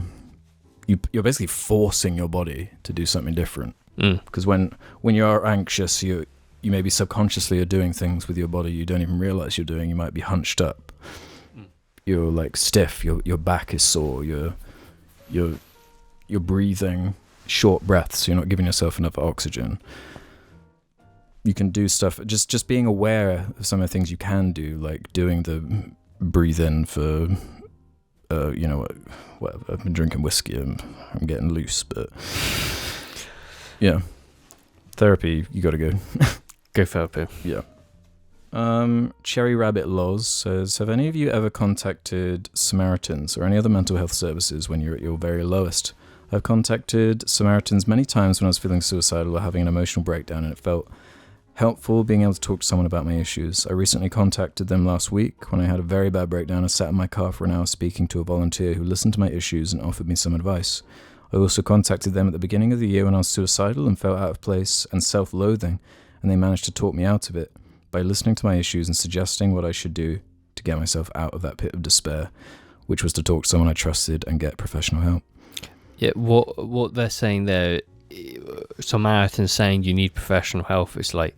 you're basically forcing your body to do something different. Because when you're anxious, you maybe subconsciously are doing things with your body you don't even realize you're doing. You might be hunched up. You're like stiff. Your back is sore. You're breathing short breaths. You're not giving yourself enough oxygen. You can do stuff. Just being aware of some of the things you can do, like doing the breathe in for whatever. I've been drinking whiskey and I'm getting loose, but yeah, therapy, you gotta go. Go therapy. Yeah. Cherry Rabbit Laws says, have any of you ever contacted Samaritans or any other mental health services when you're at your very lowest? I've contacted Samaritans many times when I was feeling suicidal or having an emotional breakdown, and it felt helpful being able to talk to someone about my issues. I recently contacted them last week when I had a very bad breakdown. I sat in my car for an hour speaking to a volunteer who listened to my issues and offered me some advice. I also contacted them at the beginning of the year when I was suicidal and felt out of place and self-loathing, and they managed to talk me out of it by listening to my issues and suggesting what I should do to get myself out of that pit of despair, which was to talk to someone I trusted and get professional help. Yeah, what they're saying there, Samaritans saying you need professional help, it's like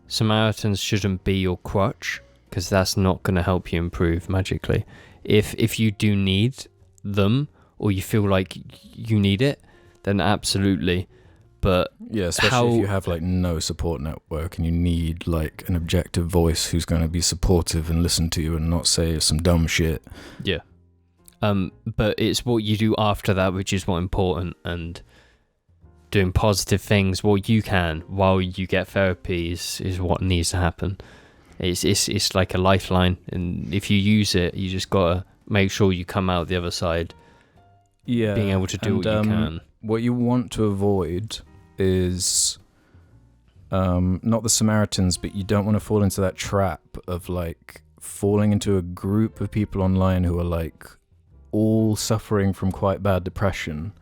Samaritans shouldn't be your crutch, because that's not going to help you improve magically. If you do need them, or you feel like you need it, then absolutely. But yeah, especially if you have like no support network and you need like an objective voice who's going to be supportive and listen to you and not say some dumb shit. Yeah. But it's what you do after that which is more important, and doing positive things what you can while you get therapy is what needs to happen. It's like a lifeline, and if you use it, you just gotta make sure you come out the other side. Yeah, being able to do what you can. What you want to avoid is not the Samaritans, but you don't want to fall into that trap of like falling into a group of people online who are like all suffering from quite bad depression.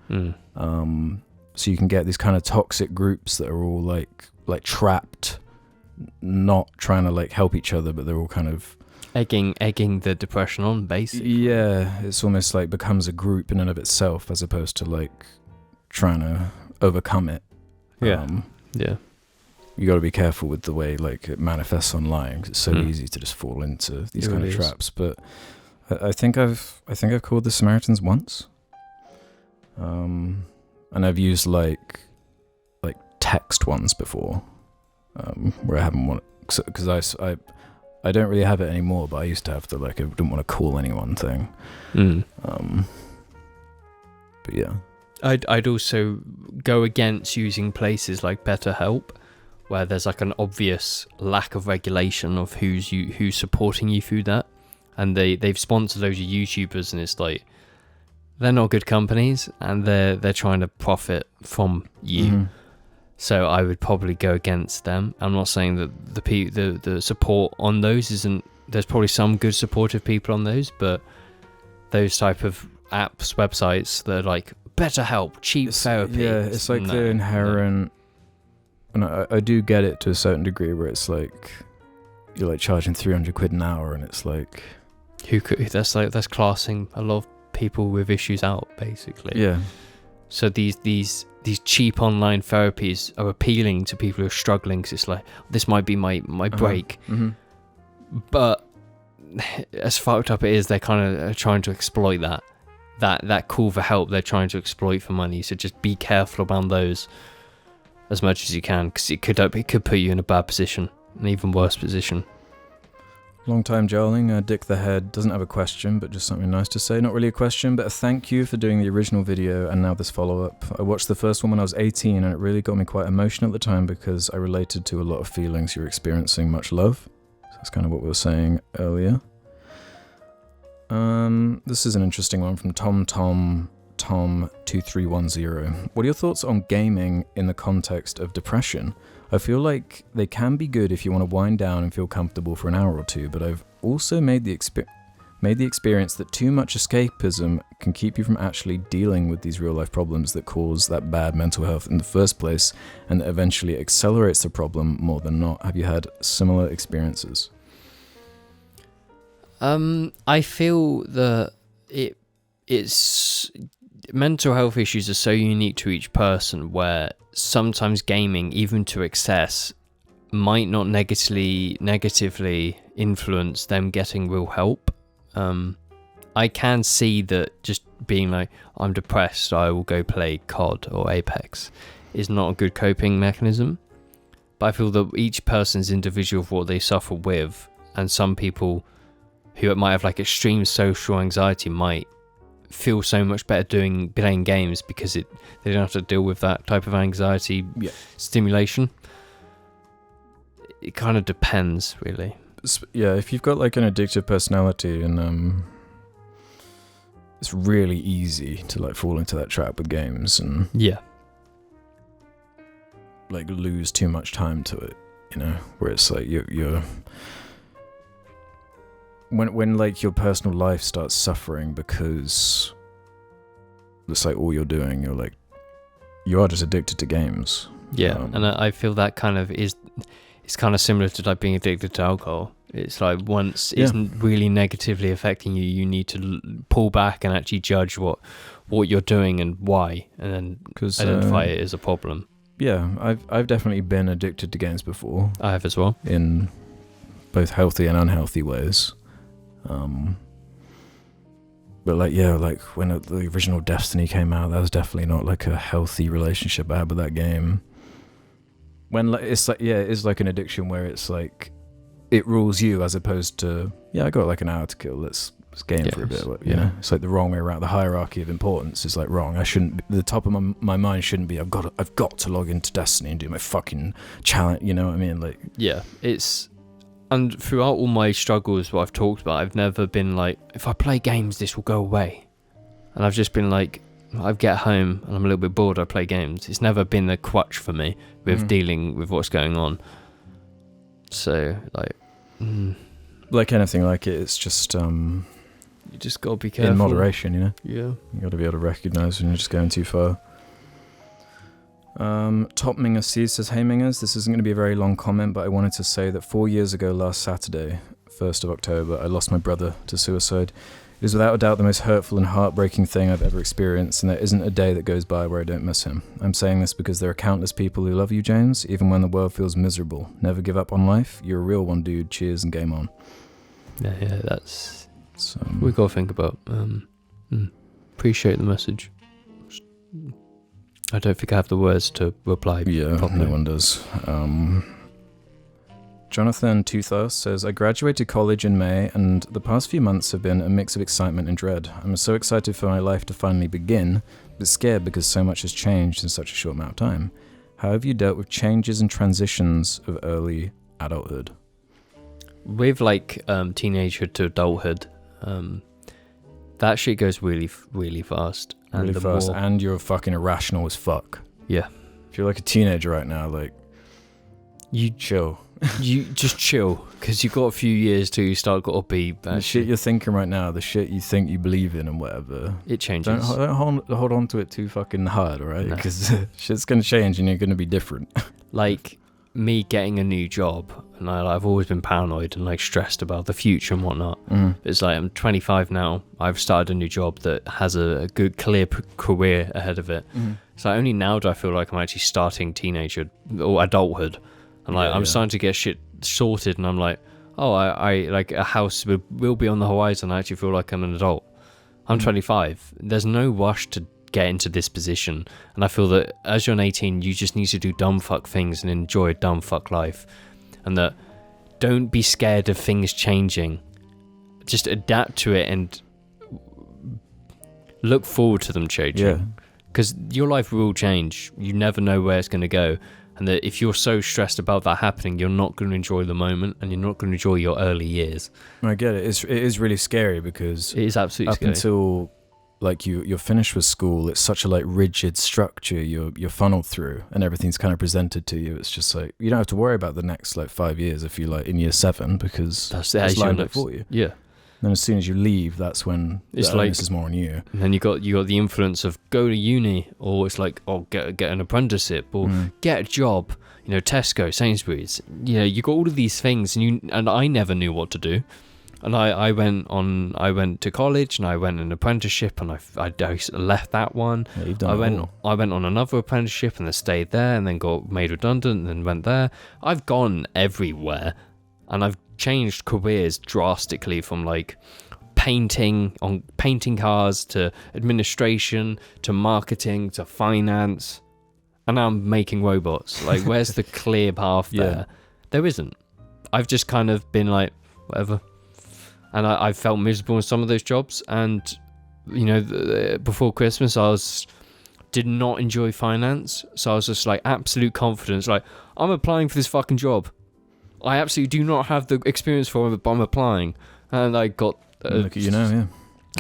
So you can get these kind of toxic groups that are all like trapped, not trying to like help each other, but they're all kind of egging the depression on, basically. Yeah, it's almost like becomes a group in and of itself as opposed to like trying to overcome it. Yeah. you got to be careful with the way like it manifests online, 'cause it's so easy to just fall into these kind of traps. But I think I've called the Samaritans once, and I've used like text ones before, where I haven't want, because I don't really have it anymore, but I used to have the like I didn't want to call anyone thing. But yeah, I'd also go against using places like BetterHelp, where there's like an obvious lack of regulation of who's supporting you through that, and they've sponsored loads of YouTubers, and it's like they're not good companies, and they're trying to profit from you. So I would probably go against them. I'm not saying that the support on those isn't. There's probably some good supportive people on those, but those type of apps, websites that are like BetterHelp, cheap therapy. Yeah, it's like the inherent. And I do get it to a certain degree, where it's like you're like charging £300 an hour, and it's like that's classing a lot of people with issues out, basically. Yeah. So these cheap online therapies are appealing to people who are struggling, because it's like, this might be my break. But as fucked up it is, they're kind of trying to exploit that call for help. They're trying to exploit for money. So just be careful around those as much as you can, because it could put you in a bad position, an even worse position. Long time jarling, Dick the Head doesn't have a question, but just something nice to say. Not really a question, but a thank you for doing the original video and now this follow-up. I watched the first one when I was 18, and it really got me quite emotional at the time, because I related to a lot of feelings you're experiencing. Much love. So that's kind of what we were saying earlier. This is an interesting one from Tom2310. What are your thoughts on gaming in the context of depression? I feel like they can be good if you want to wind down and feel comfortable for an hour or two, but I've also made the experience that too much escapism can keep you from actually dealing with these real-life problems that cause that bad mental health in the first place, and that eventually accelerates the problem more than not. Have you had similar experiences? I feel that it's mental health issues are so unique to each person, where sometimes gaming, even to excess, might not negatively influence them getting real help. I can see that just being like, I'm depressed, I will go play COD or Apex, is not a good coping mechanism. But I feel that each person's individual of what they suffer with, and some people who might have like extreme social anxiety might feel so much better playing games, because they don't have to deal with that type of anxiety stimulation. It kind of depends, really. Yeah, if you've got like an addictive personality, and it's really easy to like fall into that trap with games and like lose too much time to it, you know, where it's like you're when like your personal life starts suffering because it's like all you're doing, you are just addicted to games. And I feel that kind of it's kind of similar to like being addicted to alcohol. It's like once it's really negatively affecting you, you need to pull back and actually judge what you're doing and why, and then identify it as a problem. I've definitely been addicted to games before. I have as well, in both healthy and unhealthy ways. But like when the original Destiny came out, that was definitely not like a healthy relationship I had with that game. When it's like it's like an addiction where it's like it rules you, as opposed to I got like an hour to kill, let's game for a bit, you know. It's like the wrong way around. The hierarchy of importance is like wrong. I shouldn't, the top of my mind shouldn't be I've got to log into Destiny and do my fucking challenge, you know what I mean? Like and throughout all my struggles, what I've talked about, I've never been like, if I play games, this will go away. And I've just been like, I get home and I'm a little bit bored, I play games. It's never been a crutch for me with dealing with what's going on. So, like anything like it's just... you just got to be careful. In moderation, you know? Yeah. You got to be able to recognise when you're just going too far. Top Minger C says, "Hey Mingers, this isn't going to be a very long comment, but I wanted to say that 4 years ago last Saturday, 1st of October, I lost my brother to suicide. It is without a doubt the most hurtful and heartbreaking thing I've ever experienced, and there isn't a day that goes by where I don't miss him. I'm saying this because there are countless people who love you, James, even when the world feels miserable. Never give up on life. You're a real one, dude. Cheers and game on. Yeah, that's we got to think about. Appreciate the message. I don't think I have the words to reply. Yeah, properly. no one does. Jonathan Tuthos says, I graduated college in May, and the past few months have been a mix of excitement and dread. I'm so excited for my life to finally begin, but scared because so much has changed in such a short amount of time. How have you dealt with changes and transitions of early adulthood? With like teenagehood to adulthood, that shit goes really, really fast. And Really fast, and you're fucking irrational as fuck. Yeah. If you're like a teenager right now, like, you chill. You just chill, because you've got a few years till you start got to be. The shit you're thinking right now, the shit you think you believe in and whatever. It changes. Don't hold on to it too fucking hard, alright? No. Because shit's gonna change and you're gonna be different. Like me getting a new job, and I've always been paranoid and like stressed about the future and whatnot. It's like I'm 25 now. I've started a new job that has a good, clear career ahead of it. So only now do I feel like I'm actually starting teenagehood or adulthood. And like I'm starting to get shit sorted, and I'm like, oh, I like a house will be on the horizon. I actually feel like I'm an adult. I'm 25. There's no rush to get into this position, and I feel that as you're 18, you just need to do dumb fuck things and enjoy dumb fuck life, and that don't be scared of things changing. Just adapt to it and look forward to them changing. Because your life will change. You never know where it's going to go. And that if you're so stressed about that happening, you're not going to enjoy the moment, and you're not going to enjoy your early years. I get it. It is really scary because it is absolutely scary. Until like you're finished with school, it's such a like rigid structure you're funneled through, and everything's kind of presented to you. It's just like you don't have to worry about the next like 5 years if you're like in year 7, because that's lined up for you. Yeah. Then as soon as you leave, that's when the onus is more on you. And then you got the influence of go to uni, or it's like, oh, get an apprenticeship, or get a job. You know, Tesco, Sainsbury's. You know, you got all of these things, and I never knew what to do. And I went to college, and I went an apprenticeship, and I left that one. Yeah, you've done I went on another apprenticeship, and then stayed there, and then got made redundant, and then went there. I've gone everywhere, and I've changed careers drastically, from like painting cars to administration to marketing to finance, and now I'm making robots. Like, where's the clear path there? There isn't. I've just kind of been like, whatever. And I felt miserable in some of those jobs, and you know, before Christmas did not enjoy finance, so I was just like absolute confidence, like, I'm applying for this fucking job. I absolutely do not have the experience for it, but I'm applying. And I got... look at you now, yeah.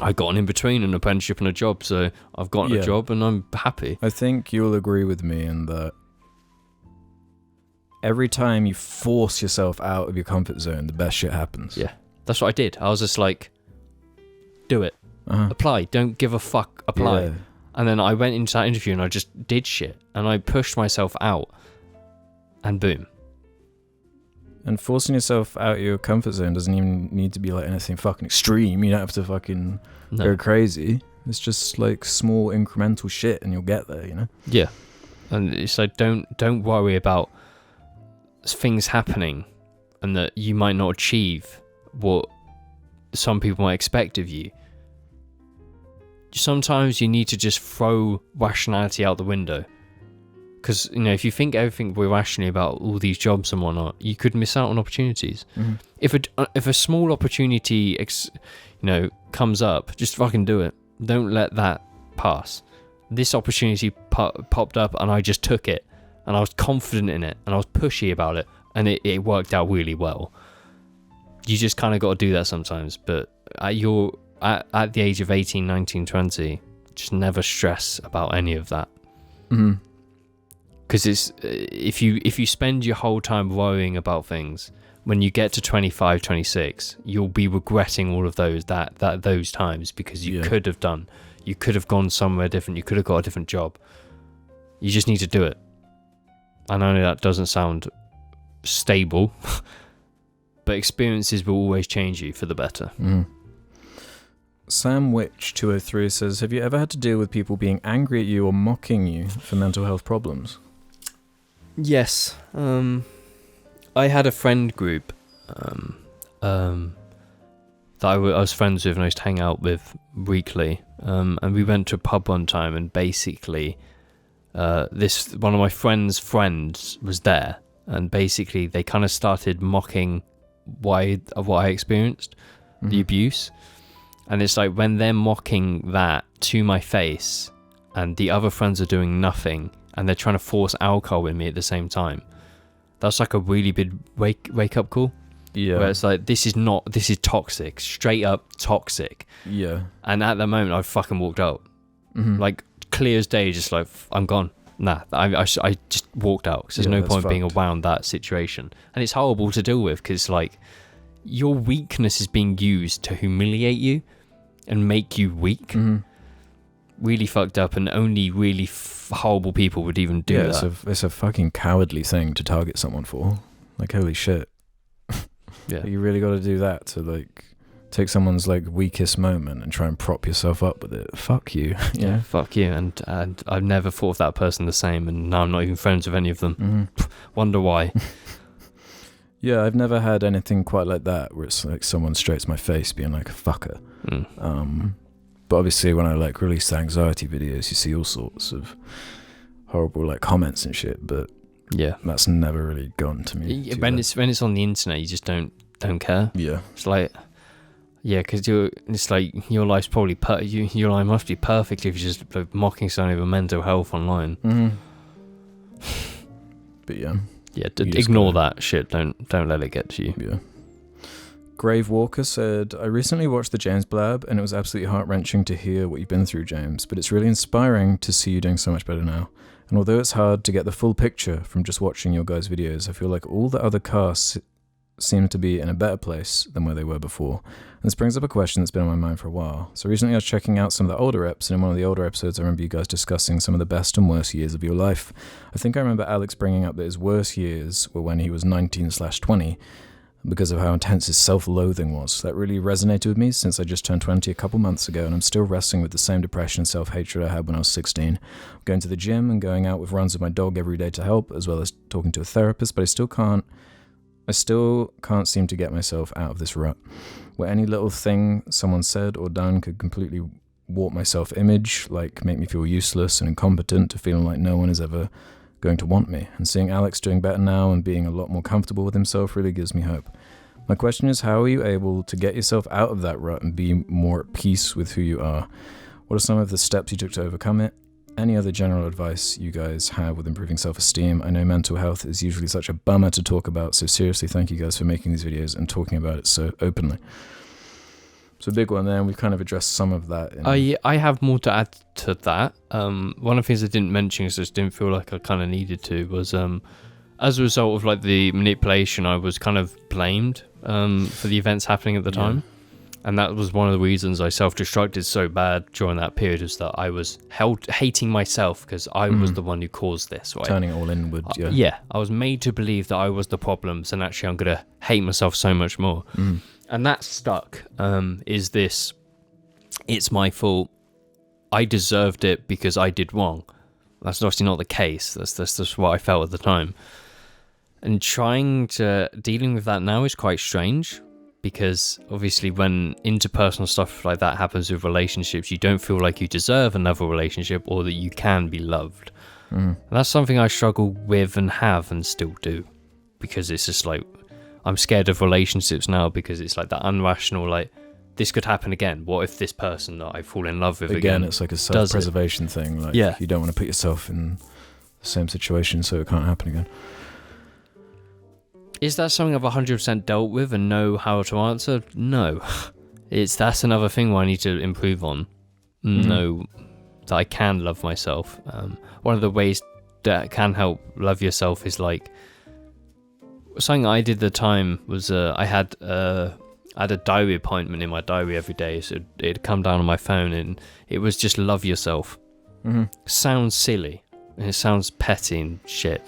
I got an in-between, an apprenticeship and a job, so I've gotten a job and I'm happy. I think you'll agree with me in that every time you force yourself out of your comfort zone, the best shit happens. Yeah, that's what I did. I was just like, do it. Apply. Don't give a fuck. Apply. Yeah. And then I went into that interview and I just did shit. And I pushed myself out. And boom. And forcing yourself out of your comfort zone doesn't even need to be like anything fucking extreme. You don't have to fucking go crazy. It's just like small incremental shit and you'll get there, you know? Yeah. And it's like, don't worry about things happening and that you might not achieve what some people might expect of you. Sometimes you need to just throw rationality out the window. Because, you know, if you think everything we're rationally about all these jobs and whatnot, you could miss out on opportunities. If a small opportunity, comes up, just fucking do it. Don't let that pass. This opportunity popped up and I just took it. And I was confident in it. And I was pushy about it. And it worked out really well. You just kind of got to do that sometimes. But at the age of 18, 19, 20, just never stress about any of that. Because it's if you spend your whole time worrying about things, when you get to 25, 26, you'll be regretting all of those times, because you could have gone somewhere different, you could have got a different job. You just need to do it. And I know that doesn't sound stable, but experiences will always change you for the better. Sam Witch 203 says, have you ever had to deal with people being angry at you or mocking you for mental health problems? Yes. I had a friend group that I was friends with and I used to hang out with weekly. And we went to a pub one time, and basically one of my friend's friends was there, and basically they kind of started mocking what I experienced, the abuse. And it's like when they're mocking that to my face and the other friends are doing nothing and they're trying to force alcohol in me at the same time, that's like a really big wake up call. Yeah. Where it's like, this is toxic, straight up toxic. Yeah. And at that moment I fucking walked out. Like clear as day, just like, I'm gone. Nah, I just walked out because there's no point being around that situation. And it's horrible to deal with because like your weakness is being used to humiliate you and make you weak. Really fucked up, and only really horrible people would even do that. It's a fucking cowardly thing to target someone for. Like, holy shit. Yeah. You really got to do that to like take someone's like weakest moment and try and prop yourself up with it. Fuck you. Yeah, fuck you. And I've never thought of that person the same, and now I'm not even friends with any of them. Wonder why. Yeah, I've never had anything quite like that where it's like someone straight to my face being like a fucker. But obviously when I like release the anxiety videos, you see all sorts of horrible like comments and shit, but yeah, that's never really gone to me. When it's on the internet, you just don't care. Yeah. It's like, yeah, because it's like your life's probably your life must be perfect if you're just like, mocking someone over mental health online. But yeah. Yeah, ignore that shit. Don't let it get to you. Yeah. Grave Walker said, I recently watched the James Blab and it was absolutely heart-wrenching to hear what you've been through, James, but it's really inspiring to see you doing so much better now. And although it's hard to get the full picture from just watching your guys' videos, I feel like all the other casts seem to be in a better place than where they were before. And this brings up a question that's been on my mind for a while. So recently I was checking out some of the older eps, and in one of the older episodes I remember you guys discussing some of the best and worst years of your life. I think I remember Alex bringing up that his worst years were when he was 19/20, because of how intense his self-loathing was. That really resonated with me since I just turned 20 a couple months ago, and I'm still wrestling with the same depression and self-hatred I had when I was 16. I'm going to the gym and going out with runs with my dog every day to help, as well as talking to a therapist, but I still can't seem to get myself out of this rut, where any little thing someone said or done could completely warp my self-image, like make me feel useless and incompetent, to feeling like no one is ever going to want me. And seeing Alex doing better now and being a lot more comfortable with himself really gives me hope. My question is, how are you able to get yourself out of that rut and be more at peace with who you are? What are some of the steps you took to overcome it? Any other general advice you guys have with improving self-esteem? I know mental health is usually such a bummer to talk about, so seriously, thank you guys for making these videos and talking about it so openly. So a big one there, and we've kind of addressed some of that. I have more to add to that. One of the things I didn't mention, because I just didn't feel like I kind of needed to, was as a result of like the manipulation, I was kind of blamed for the events happening at the time. And that was one of the reasons I self-destructed so bad during that period, is that I was hating myself because I was the one who caused this, right? Turning it all inward, I was made to believe that I was the problems, and actually I'm going to hate myself so much more. And that stuck, is this, it's my fault, I deserved it because I did wrong. That's obviously not the case. That's just what I felt at the time. And dealing with that now is quite strange, because obviously when interpersonal stuff like that happens with relationships, you don't feel like you deserve another relationship or that you can be loved. And that's something I struggle with and have and still do, because it's just like, I'm scared of relationships now, because it's like that irrational, like, this could happen again. What if this person that I fall in love with again it's like a self-preservation thing. Like, you don't want to put yourself in the same situation so it can't happen again. Is that something I've 100% dealt with and know how to answer? No. That's another thing where I need to improve on. Know that I can love myself. One of the ways that can help love yourself is like, something I did at the time was I had a diary appointment in my diary every day, so it'd come down on my phone, and it was just love yourself. Sounds silly, and it sounds petty and shit,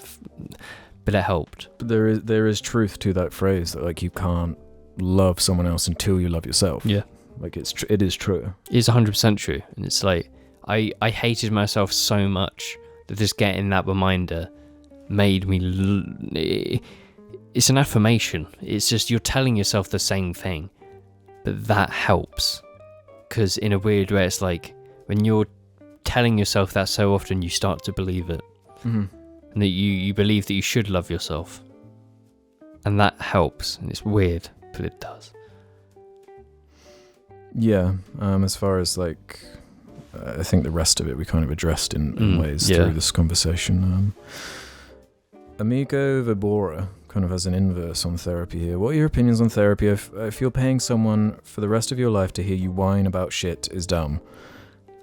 but it helped. But there is truth to that phrase, that like you can't love someone else until you love yourself. Yeah. Like it is true. It's 100% true. And it's like, I hated myself so much that just getting that reminder made me... It's an affirmation. It's just you're telling yourself the same thing. But that helps. Because in a weird way, it's like when you're telling yourself that so often, you start to believe it. Mm-hmm. And that you believe that you should love yourself. And that helps. And it's weird, but it does. Yeah. As far as like... I think the rest of it we kind of addressed in ways through this conversation. Amigo Vibora kind of has an inverse on therapy here. What are your opinions on therapy? If you're paying someone for the rest of your life to hear you whine about shit is dumb.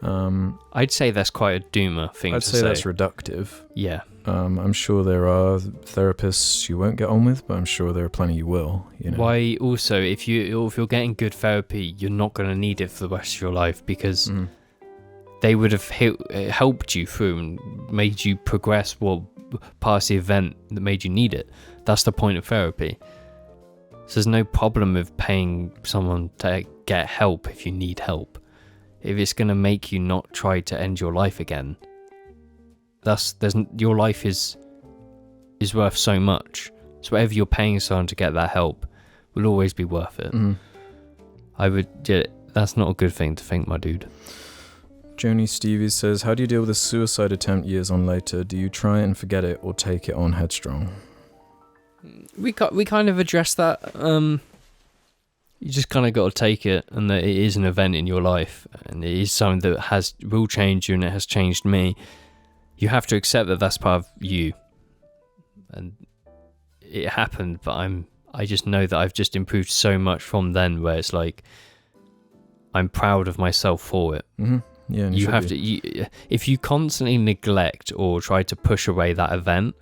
I'd say that's quite a doomer thing to say. I'd say that's reductive. Yeah. I'm sure there are therapists you won't get on with, but I'm sure there are plenty you will. You know. Why also, if you're getting good therapy, you're not going to need it for the rest of your life because they would have helped you through and made you progress what past the event that made you need it. That's the point of therapy. So there's no problem with paying someone to get help if you need help. If it's going to make you not try to end your life again, your life is worth so much. So whatever you're paying someone to get that help will always be worth it. That's not a good thing to think, my dude. Joni Stevie says, how do you deal with a suicide attempt years on later? Do you try and forget it or take it on headstrong? We kind of addressed that. You just kind of got to take it, and that it is an event in your life, and it is something that will change you, and it has changed me. You have to accept that that's part of you, and it happened. But I just know that I've just improved so much from then, where it's like I'm proud of myself for it. Mm-hmm. Yeah, and you have to. If you constantly neglect or try to push away that event,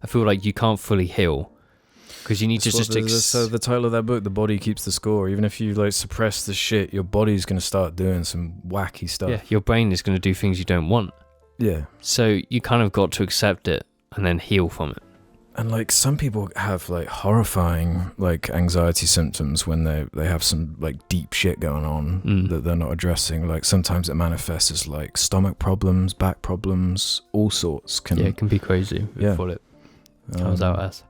I feel like you can't fully heal. Because you need to just... So the title of that book, The Body Keeps the Score. Even if you like suppress the shit, your body's going to start doing some wacky stuff. Yeah, your brain is going to do things you don't want. Yeah. So you kind of got to accept it and then heal from it. And like some people have like horrifying like anxiety symptoms when they have some like deep shit going on that they're not addressing. Like sometimes it manifests as like stomach problems, back problems, all sorts. It can be crazy. Yeah. What it comes out as.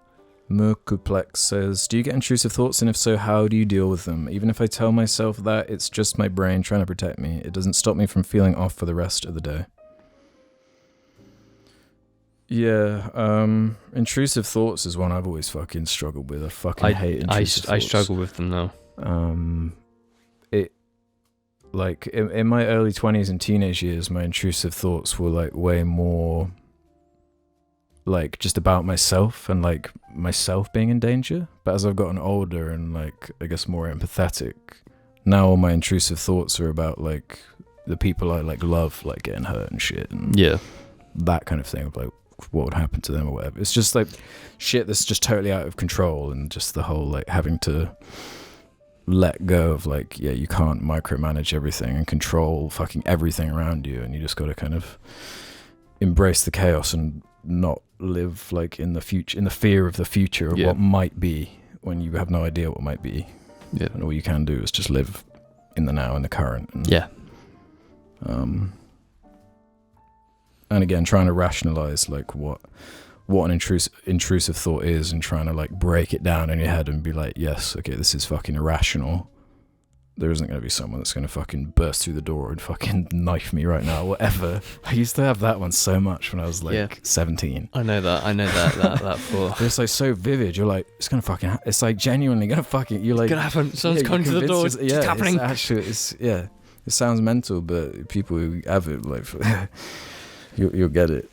Mercuplex says, do you get intrusive thoughts, and if so, how do you deal with them? Even if I tell myself that it's just my brain trying to protect me, it doesn't stop me from feeling off for the rest of the day. Yeah, intrusive thoughts is one I've always fucking struggled with. I fucking hate intrusive thoughts. I struggle with them now. In my early 20s and teenage years, my intrusive thoughts were like way more like just about myself and like myself being in danger. But as I've gotten older and like I guess more empathetic, now all my intrusive thoughts are about like the people I like love like getting hurt and shit and that kind of thing of like what would happen to them or whatever. It's just like shit that's just totally out of control, and just the whole like having to let go of like, yeah, you can't micromanage everything and control fucking everything around you, and you just got to kind of embrace the chaos and not live like in the future, in the fear of the future of what might be, when you have no idea what might be. Yeah. And all you can do is just live in the now, in the current. And, and again, trying to rationalize like what an intrusive thought is, and trying to like break it down in your head and be like, yes, okay, this is fucking irrational. There isn't going to be someone that's going to fucking burst through the door and fucking knife me right now, whatever. I used to have that one so much when I was like 17. I know that for. It's like so vivid. You're like, it's going to fucking, it's like genuinely going to fucking, you're like. It's going to happen. Someone's coming to the door. It's happening. It's actually, it sounds mental, but people who have it, like, you'll get it.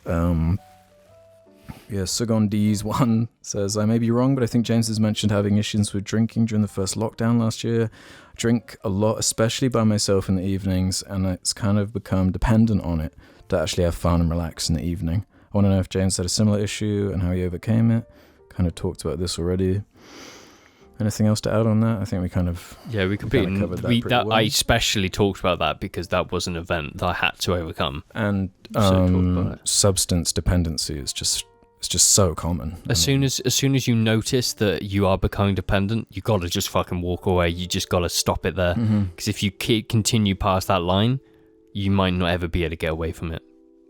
Sugon D's one says, I may be wrong, but I think James has mentioned having issues with drinking during the first lockdown last year. I drink a lot, especially by myself in the evenings, and it's kind of become dependent on it to actually have fun and relax in the evening. I want to know if James had a similar issue and how he overcame it. Kind of talked about this already. Anything else to add on that? I think we kind of we completely covered that pretty well. I especially talked about that because that was an event that I had to overcome. And substance dependency is just it's just so common. As soon as you notice that you are becoming dependent, you got to just fucking walk away. You just got to stop it there. Because if you continue past that line, you might not ever be able to get away from it.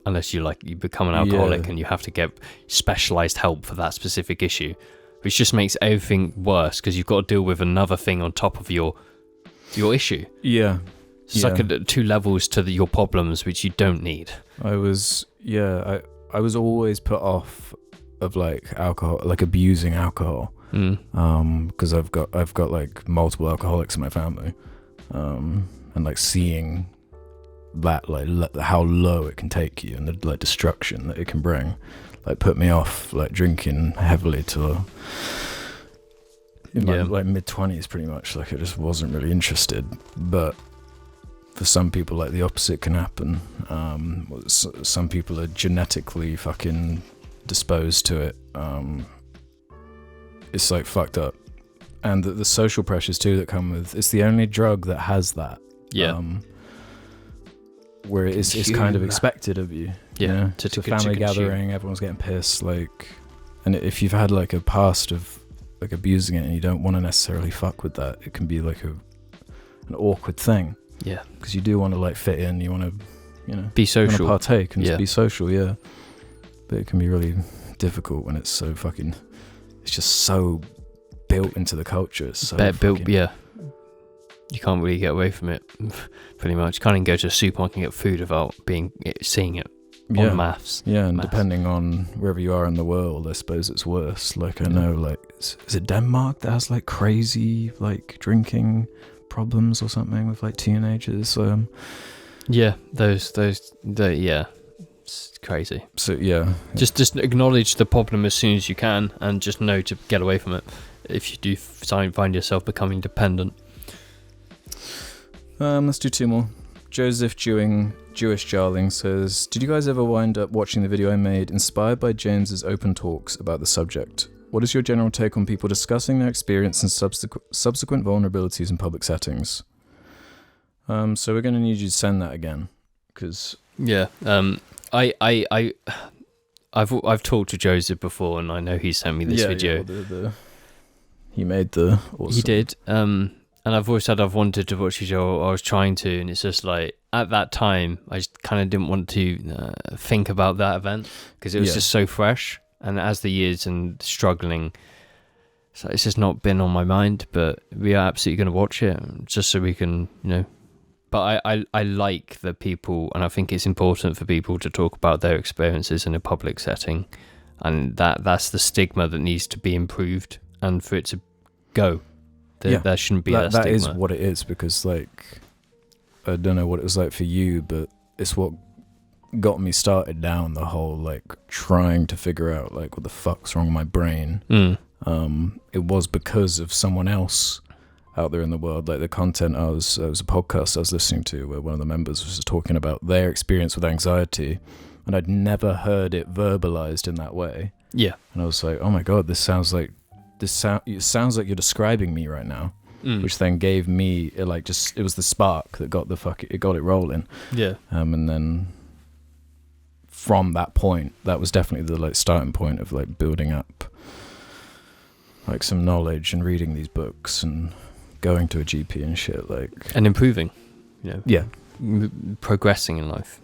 Unless you become an alcoholic and you have to get specialized help for that specific issue. Which just makes everything worse because you've got to deal with another thing on top of your issue. Yeah. It's like 2 levels to your problems, which you don't need. I was always put off of like alcohol, like abusing alcohol, because I've got like multiple alcoholics in my family, and like seeing that like how low it can take you and the like destruction that it can bring, like put me off like drinking heavily till in my like mid-20s pretty much. Like I just wasn't really interested, but for some people like the opposite can happen. Some people are genetically fucking disposed to it. It's like fucked up, and the social pressures too that come with it's the only drug that has that, where it's kind of expected of you. It's a family gathering, everyone's getting pissed, like, and if you've had like a past of like abusing it and you don't want to necessarily fuck with that, it can be like an awkward thing. Yeah, because you do want to like fit in, you want to, be social, partake and just be social. Yeah, but it can be really difficult when it's so fucking. It's just so built into the culture. It's so built. Yeah, you can't really get away from it. Pretty much, you can't even go to a supermarket and get food without seeing it on maths. Yeah, and depending on wherever you are in the world, I suppose it's worse. Like I know, like is it Denmark that has like crazy like drinking problems or something with like teenagers? It's crazy. So yeah, just acknowledge the problem as soon as you can and just know to get away from it if you do find yourself becoming dependent. Let's do 2 more. Joseph Jewish Jarling says, did you guys ever wind up watching the video I made inspired by James's open talks about the subject? What is your general take on people discussing their experience and subsequent vulnerabilities in public settings? So we're going to need you to send that again, because I've talked to Joseph before, and I know he sent me this video. He made the awesome. He did, and I've always said I've wanted to watch his show. I was trying to, and it's just like at that time I just kind of didn't want to think about that event because it was just so fresh. And as the years and struggling, so it's just not been on my mind. But we are absolutely going to watch it just so we can, But I like the people, and I think it's important for people to talk about their experiences in a public setting, and that's the stigma that needs to be improved, and for it to go, there shouldn't be that stigma. That is what it is, because like I don't know what it was like for you, but it's what got me started down the whole like trying to figure out like what the fuck's wrong with my brain. It was because of someone else out there in the world. Like the content it was a podcast I was listening to where one of the members was talking about their experience with anxiety, and I'd never heard it verbalized in that way. And I was like, oh my god, it sounds like you're describing me right now. Which then gave me it was the spark that got it rolling. And then from that point, that was definitely the like starting point of like building up like some knowledge and reading these books and going to a GP and shit, like, and improving, progressing in life.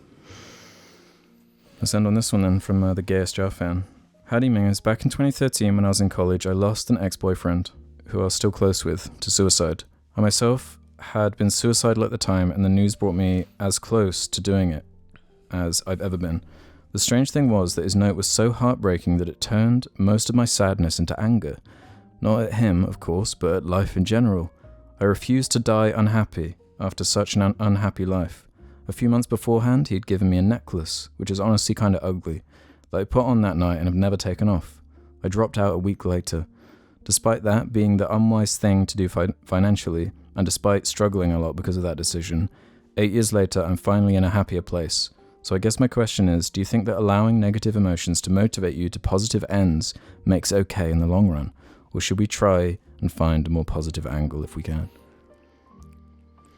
Let's end on this one then from the Gayest Jar fan. Howdy Mingers, back in 2013 when I was in college, I lost an ex-boyfriend who I was still close with to suicide. I myself had been suicidal at the time, and the news brought me as close to doing it as I've ever been. The strange thing was that his note was so heartbreaking that it turned most of my sadness into anger. Not at him, of course, but at life in general. I refused to die unhappy after such an unhappy life. A few months beforehand, he'd given me a necklace, which is honestly kind of ugly, that I put on that night and have never taken off. I dropped out a week later. Despite that being the unwise thing to do financially, and despite struggling a lot because of that decision, 8 years later, I'm finally in a happier place. So I guess my question is, do you think that allowing negative emotions to motivate you to positive ends makes okay in the long run? Or should we try and find a more positive angle if we can?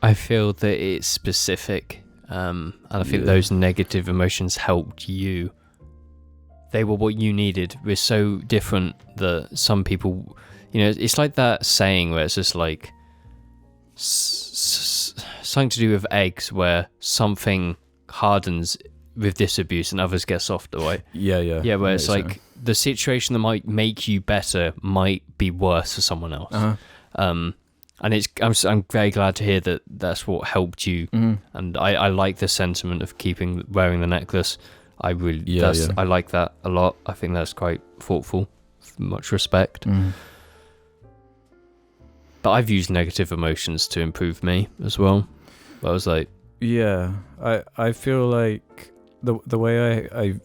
I feel that it's specific, and I think those negative emotions helped you they were what you needed. We're so different that some people, it's like that saying where it's just like something to do with eggs, where something hardens with this abuse and others get softer, right? Yeah, where it's like the situation that might make you better might be worse for someone else. And I'm very glad to hear that that's what helped you. And I like the sentiment of wearing the necklace. I like that a lot. I think that's quite thoughtful. Much respect. But I've used negative emotions to improve me as well. I was like, yeah, I feel like the way I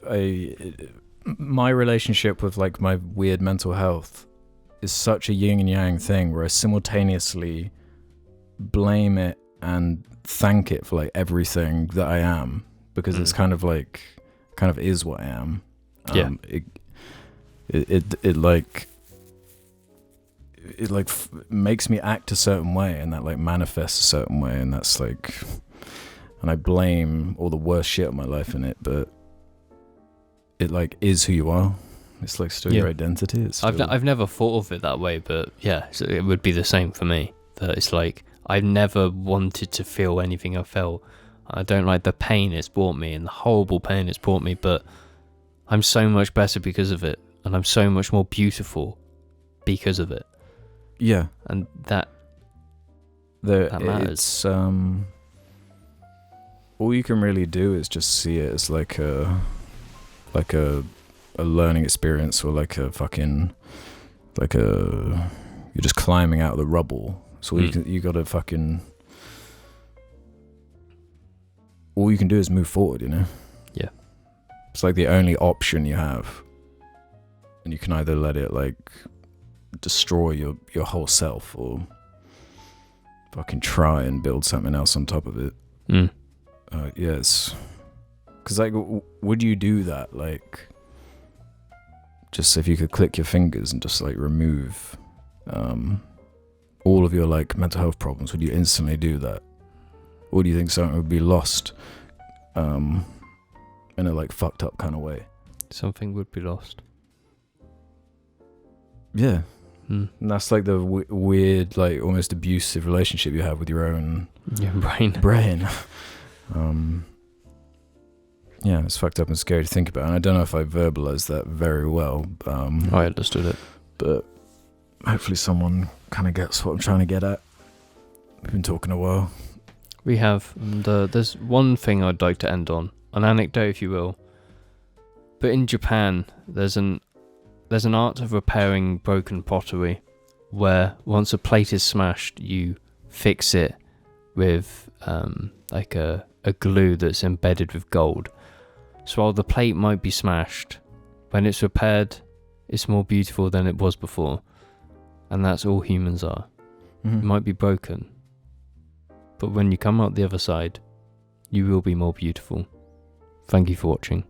my relationship with like my weird mental health is such a yin and yang thing, where I simultaneously blame it and thank it for like everything that I am, because it's kind of is what I am. It makes me act a certain way, and that like manifests a certain way, and that's like, and I blame all the worst shit of my life in it, but it like is who you are. It's like still your identity. It's still... I've never thought of it that way, but yeah, so it would be the same for me. That it's like I've never wanted to feel anything I felt. I don't like the pain it's brought me and the horrible pain it's brought me, but I'm so much better because of it, and I'm so much more beautiful because of it. Yeah, and that matters. It's all you can really do is just see it as like a learning experience, or you're just climbing out of the rubble. So you gotta fucking, all you can do is move forward, Yeah. It's like the only option you have, and you can either let it like destroy your whole self, or fucking try and build something else on top of it. Yes, because like, would you do that? Like, just if you could click your fingers and just like remove all of your like mental health problems, would you instantly do that? Or do you think something would be lost in a like fucked up kind of way? Something would be lost. Yeah. And that's like the weird, like almost abusive relationship you have with your own brain. Yeah, it's fucked up and scary to think about, and I don't know if I verbalized that very well. I understood it, but hopefully someone kind of gets what I'm trying to get at. We've been talking a while. We have, and there's one thing I'd like to end on, an anecdote, if you will. But in Japan, there's an art of repairing broken pottery, where once a plate is smashed, you fix it with like a glue that's embedded with gold. So while the plate might be smashed, when it's repaired, it's more beautiful than it was before. And that's all humans are. It might be broken, but when you come out the other side, you will be more beautiful. Thank you for watching.